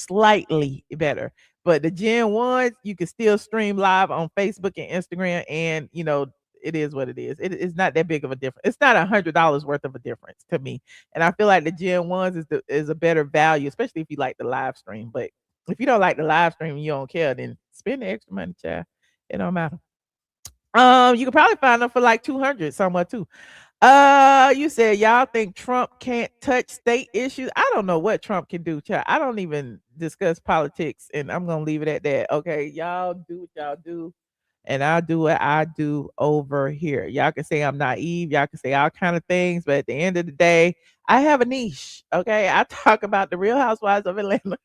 But the Gen 1s, you can still stream live on Facebook and Instagram, and it is what it is. It's not that big of a difference. It's not $100 worth of a difference to me. And I feel like the Gen 1s is a better value, especially if you like the live stream. But if you don't like the live stream and you don't care, then spend the extra money, child. It don't matter. You can probably find them for like 200 somewhere too. You said y'all think Trump can't touch state issues. I don't know what Trump can do, child. I don't even discuss politics, and I'm gonna leave it at that. Okay, y'all do what y'all do, and I'll do what I do over here. Y'all can say I'm naive, y'all can say all kind of things, but at the end of the day, I have a niche. Okay, I talk about the Real Housewives of Atlanta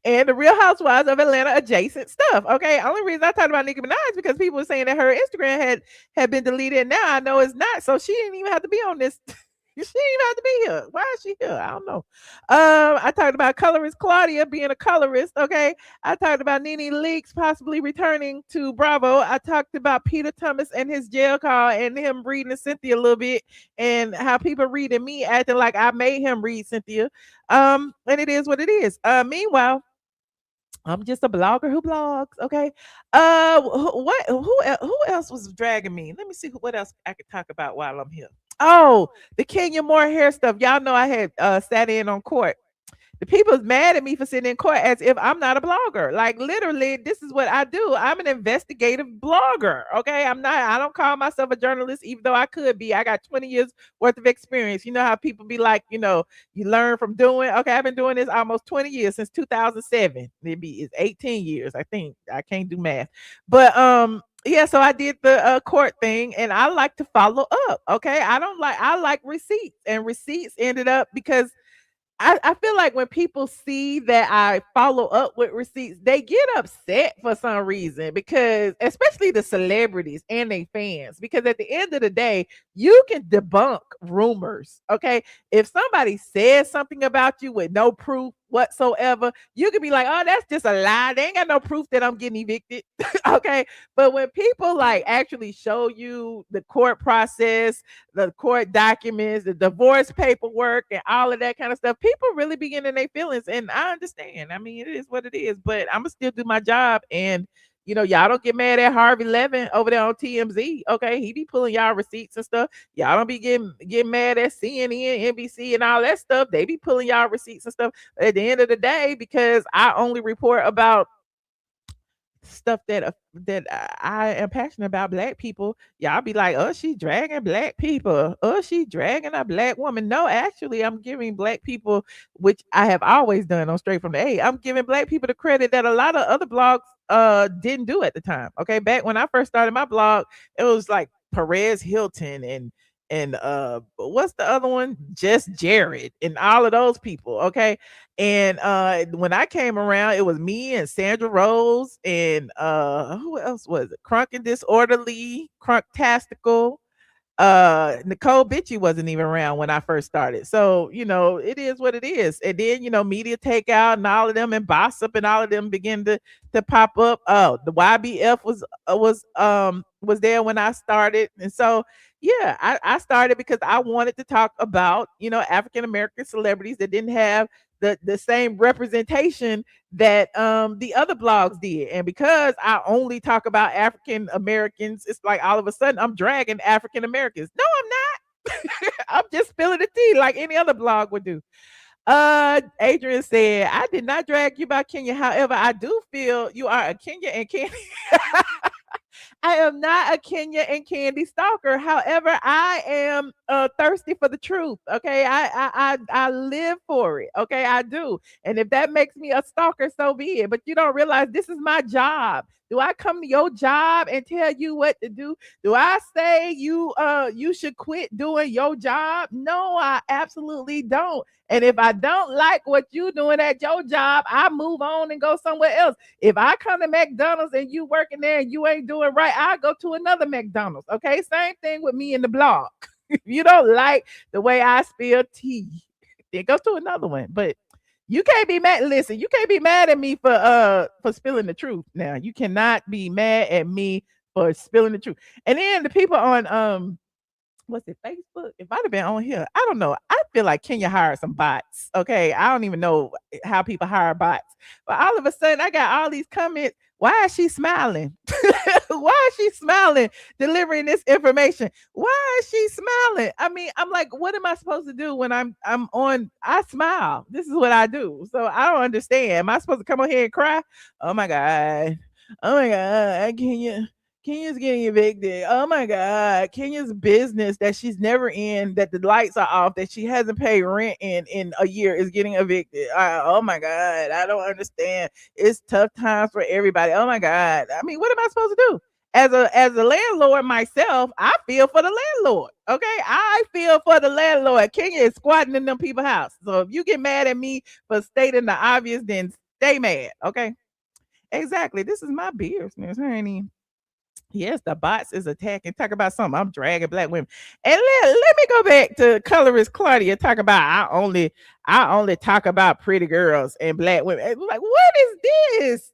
and the Real Housewives of Atlanta adjacent stuff. Okay, only reason I talked about Nicki Minaj because people were saying that her Instagram had been deleted. Now I know it's not, so she didn't even have to be on this. She didn't even have to be here. Why is she here? I don't know. I talked about colorist Claudia being a colorist. Okay, I talked about Nene Leakes possibly returning to Bravo. I talked about Peter Thomas and his jail call and him reading Cynthia a little bit, and how people reading me acting like I made him read Cynthia. And it is what it is. Meanwhile, I'm just a blogger who blogs. Okay. Who else was dragging me? Let me see what else I could talk about while I'm here. Oh, the Kenya Moore hair stuff. Y'all know I had sat in on court. The people's mad at me for sitting in court as if I'm not a blogger. Like literally, this is what I do. I'm an investigative blogger. Okay. I don't call myself a journalist, even though I could be. I got 20 years worth of experience. You know how people be like, you learn from doing. Okay, I've been doing this almost 20 years, since 2007. It's 18 years, I think. I can't do math. But yeah, so I did the court thing, and I like to follow up. Okay. I like receipts, and receipts ended up because I feel like when people see that I follow up with receipts, they get upset for some reason, because especially the celebrities and their fans, because at the end of the day, you can debunk rumors. Okay. If somebody says something about you with no proof whatsoever, you could be like, oh, that's just a lie. They ain't got no proof that I'm getting evicted. Okay. But when people like actually show you the court process, the court documents, the divorce paperwork, and all of that kind of stuff, people really be getting in their feelings. And I understand. I mean, it is what it is, but I'm gonna still do my job. And y'all don't get mad at Harvey Levin over there on TMZ. Okay, he be pulling y'all receipts and stuff. Y'all don't be getting mad at CNN, NBC, and all that stuff. They be pulling y'all receipts and stuff. At the end of the day, because I only report about stuff that I am passionate about, Black people, y'all be like, oh, she dragging Black people, oh, she dragging a Black woman. No, actually, I'm giving Black people, which I have always done on Straight from the A, I'm giving Black people the credit that a lot of other blogs didn't do at the time. Okay, back when I first started my blog, it was like Perez Hilton and what's the other one, Just Jared, and all of those people. Okay, and when I came around, it was me and Sandra Rose and who else was it, Crunk and Disorderly, Crunktastical. Nicole Bitchy wasn't even around when I first started. So, it is what it is. And then, Media Takeout and all of them, and Bossip and all of them begin to pop up. Oh, the YBF was there when I started. And so, yeah, I started because I wanted to talk about, African American celebrities that didn't have the same representation that the other blogs did. And because I only talk about African Americans, it's like all of a sudden I'm dragging African Americans. No, I'm not. I'm just spilling the tea like any other blog would do. Adrian said, I did not drag you about Kenya. However, I do feel you are a Kenya and Candy. I am not a Kenya and Candy stalker. However, I am thirsty for the truth. Okay, I live for it. Okay, I do. And if that makes me a stalker, so be it. But you don't realize this is my job. Do I come to your job and tell you what to do? Do I say you should quit doing your job? No, I absolutely don't. And if I don't like what you doing at your job, I move on and go somewhere else. If I come to McDonald's and you working there and you ain't doing right, I'll go to another McDonald's. Okay, same thing with me in the blog. If you don't like the way I spill tea, then go to another one. But you can't be mad. Listen, you can't be mad at me for spilling the truth. Now, you cannot be mad at me for spilling the truth. And then the people on what's it, Facebook? It might have been on here. I don't know. I feel like Kenya hired some bots. Okay. I don't even know how people hire bots. But all of a sudden I got all these comments. Why is she smiling? Why is she smiling delivering this information? Why is she smiling? I mean, I'm like, what am I supposed to do when I'm on? I smile. This is what I do. So I don't understand. Am I supposed to come on here and cry? Oh my God. Oh my God. Kenya's getting evicted. Oh my God. Kenya's business that she's never in, that the lights are off, that she hasn't paid rent in a year is getting evicted. Oh my God. I don't understand. It's tough times for everybody. Oh my God. I mean, what am I supposed to do? As a landlord myself, I feel for the landlord. Okay. I feel for the landlord. Kenya is squatting in them people's house. So if you get mad at me for stating the obvious, then stay mad. Okay. Exactly. This is my business, honey. Yes, the bots is attacking. Talk about something. I'm dragging black women. And let me go back to colorist Claudia. Talk about I only talk about pretty girls and black women. Like, what is this?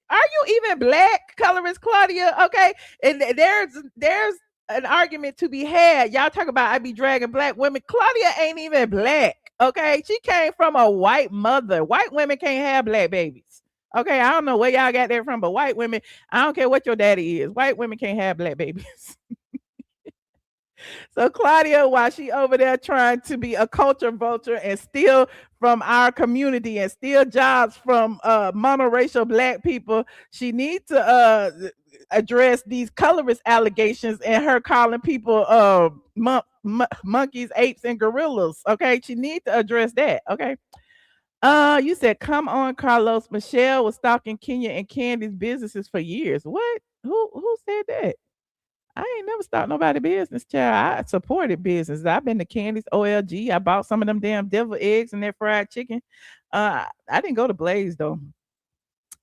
Are you even black, colorist Claudia? Okay. And there's an argument to be had. Y'all talk about I be dragging black women. Claudia ain't even black. Okay. She came from a white mother. White women can't have black babies. Okay, I don't know where y'all got that from, but white women, I don't care what your daddy is. White women can't have black babies. So Claudia, while she over there trying to be a culture vulture and steal from our community and steal jobs from monoracial black people, she needs to address these colorist allegations and her calling people monkeys, apes, and gorillas. Okay, she needs to address that. Okay. You said, come on, Carlos. Michelle was stalking Kenya and Candy's businesses for years. What? Who said that? I ain't never stalked nobody's business, child. I supported business. I've been to Candy's OLG. I bought some of them damn devil eggs and their fried chicken. I didn't go to Blaze though.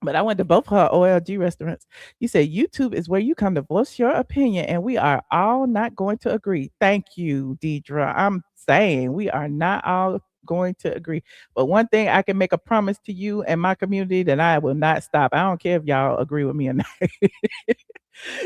But I went to both her OLG restaurants. You said YouTube is where you come to voice your opinion, and we are all not going to agree. Thank you, Deidre. I'm saying we are not all going to agree. But one thing I can make a promise to you and my community that I will not stop. I don't care if y'all agree with me or not.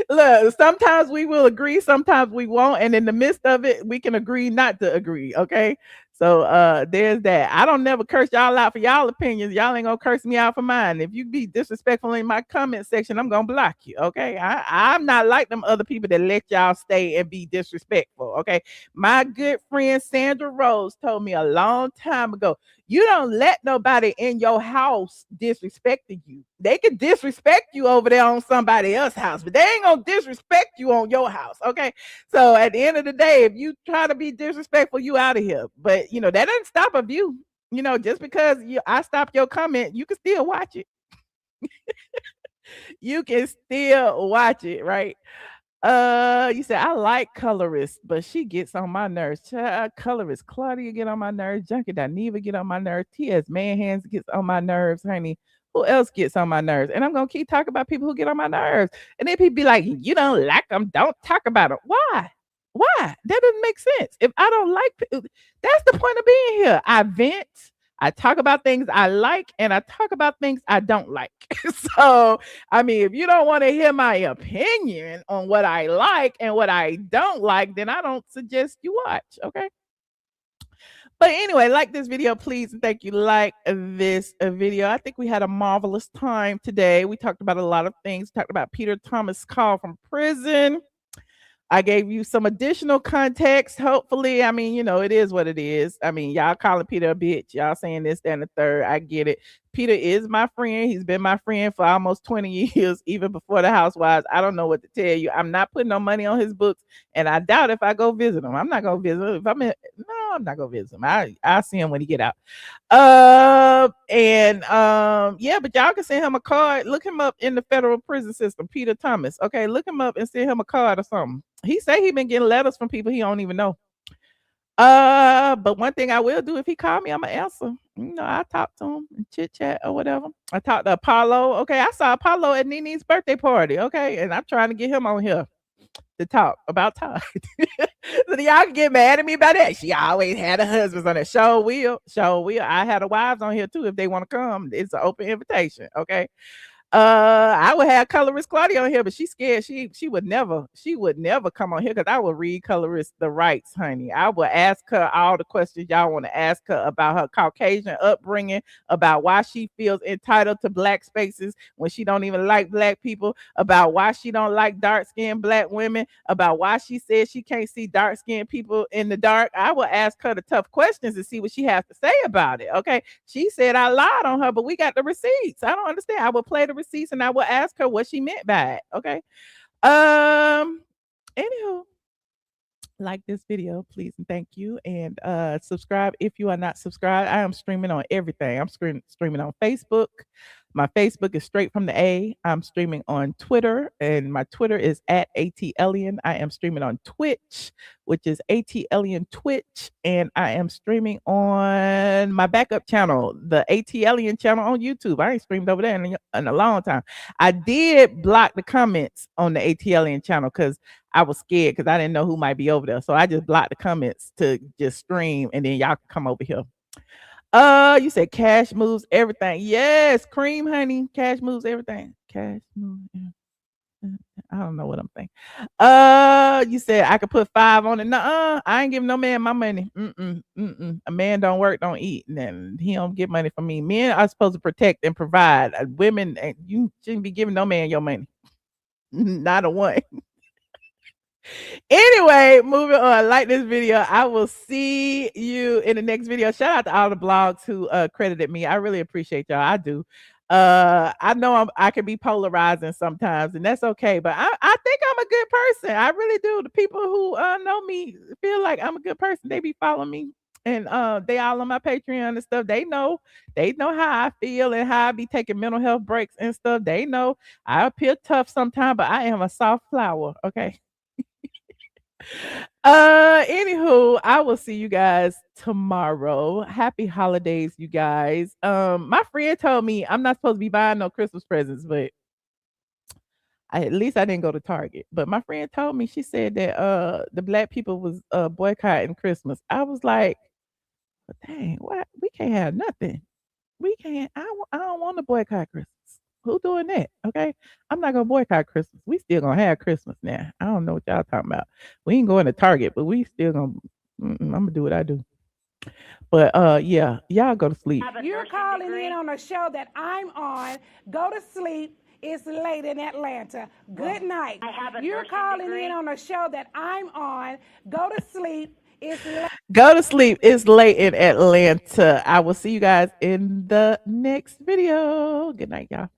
Look, sometimes we will agree, sometimes we won't, and in the midst of it, we can agree not to agree. Okay. So there's that. I don't never curse y'all out for y'all opinions. Y'all ain't gonna curse me out for mine. If you be disrespectful in my comment section, I'm gonna block you. Okay. I'm not like them other people that let y'all stay and be disrespectful. Okay. My good friend Sandra Rose told me a long time ago, you don't let nobody in your house disrespecting you. They can disrespect you over there on somebody else's house, but they ain't gonna disrespect you on your house. Okay. So at the end of the day, if you try to be disrespectful, you out of here. But that doesn't stop a view. Just because I stop your comment, you can still watch it. You can still watch it, right? You said I like colorist, but she gets on my nerves. Child, colorist Claudia get on my nerves. Junkie Dineva get on my nerves. T.S. Manhands gets on my nerves, honey. Who else gets on my nerves? And I'm gonna keep talking about people who get on my nerves. And then people be like, you don't like them, don't talk about them. Why? That doesn't make sense. If I don't like people, that's the point of being here. I vent. I talk about things I like and I talk about things I don't like. So, I mean, if you don't want to hear my opinion on what I like and what I don't like, then I don't suggest you watch. Okay. But anyway, like this video, please, and thank you. Like this video. I think we had a marvelous time today. We talked about a lot of things. Talked about Peter Thomas' call from prison. I gave you some additional context. Hopefully, I mean, it is what it is. I mean, y'all calling Peter a bitch. Y'all saying this, that, and the third. I get it. Peter is my friend. He's been my friend for almost 20 years, even before the Housewives. I don't know what to tell you. I'm not putting no money on his books, and I doubt if I go visit him. I'm not gonna visit him. I'm not gonna visit him. I'll see him when he get out. Yeah, but y'all can send him a card. Look him up in the federal prison system, Peter Thomas. Okay, look him up and send him a card or something. He say he been getting letters from people he don't even know. But one thing I will do, if he call me, I'm gonna answer. I talk to him and chit chat or whatever. I talked to Apollo. Okay, I saw Apollo at Nene's birthday party. Okay, and I'm trying to get him on here to talk about Todd. So y'all can get mad at me about that. She always had her husbands on that show. Will. I had a wives on here too if they want to come. It's an open invitation. Okay. I would have colorist Claudia on here, but she's scared. She would never come on here because I would read colorist the rights, honey. I would ask her all the questions y'all want to ask her about her Caucasian upbringing, about why she feels entitled to black spaces when she don't even like black people, about why she don't like dark-skinned black women, about why she says she can't see dark-skinned people in the dark. I would ask her the tough questions and see what she has to say about it. Okay. She said I lied on her, but we got the receipts. I don't understand. I would play the receipts and I will ask her what she meant by it. Okay. Anywho, like this video, please and thank you, and subscribe if you are not subscribed. I am streaming on everything. I'm streaming on Facebook. My Facebook is straight from the A. I'm streaming on Twitter, and my Twitter is at ATLien. I am streaming on Twitch, which is ATLien Twitch, and I am streaming on my backup channel, the ATLien channel on YouTube. I ain't streamed over there in a long time. I did block the comments on the ATLien channel because I was scared because I didn't know who might be over there. So I just blocked the comments to just stream, and then y'all can come over here. You said cash moves everything. Yes, cream, honey. Cash moves everything. Cash moves. I don't know what I'm thinking. You said I could put 5 on it. Nuh-uh. I ain't giving no man my money. A man don't work, don't eat. And then he don't get money from me. Men are supposed to protect and provide. Women, you shouldn't be giving no man your money. Not a one. Anyway, moving on. Like this video. I will see you in the next video. Shout out to all the blogs who credited me. I really appreciate y'all. I do. I know I can be polarizing sometimes, and that's okay. But I think I'm a good person. I really do. The people who know me feel like I'm a good person. They be following me, and they all on my Patreon and stuff. They know how I feel and how I be taking mental health breaks and stuff. They know I appear tough sometimes, but I am a soft flower. Okay. Anywho, I will see you guys tomorrow. Happy holidays, you guys. My friend told me I'm not supposed to be buying no Christmas presents, but at least I didn't go to Target. But my friend told me, she said that the black people was boycotting Christmas. I was like, but dang, what? We can't have nothing. We can't. I don't want to boycott Christmas. Who doing that? Okay. I'm not gonna boycott Christmas. We still gonna have Christmas now. I don't know what y'all talking about. We ain't going to Target, but we still gonna I'm gonna do what I do. But yeah, y'all go to sleep. You're calling in on a show that I'm on. Go to sleep. It's late in Atlanta. Good night. You're calling in on a show that I'm on. Go to sleep. It's late. Go to sleep. It's late in Atlanta. I will see you guys in the next video. Good night, y'all.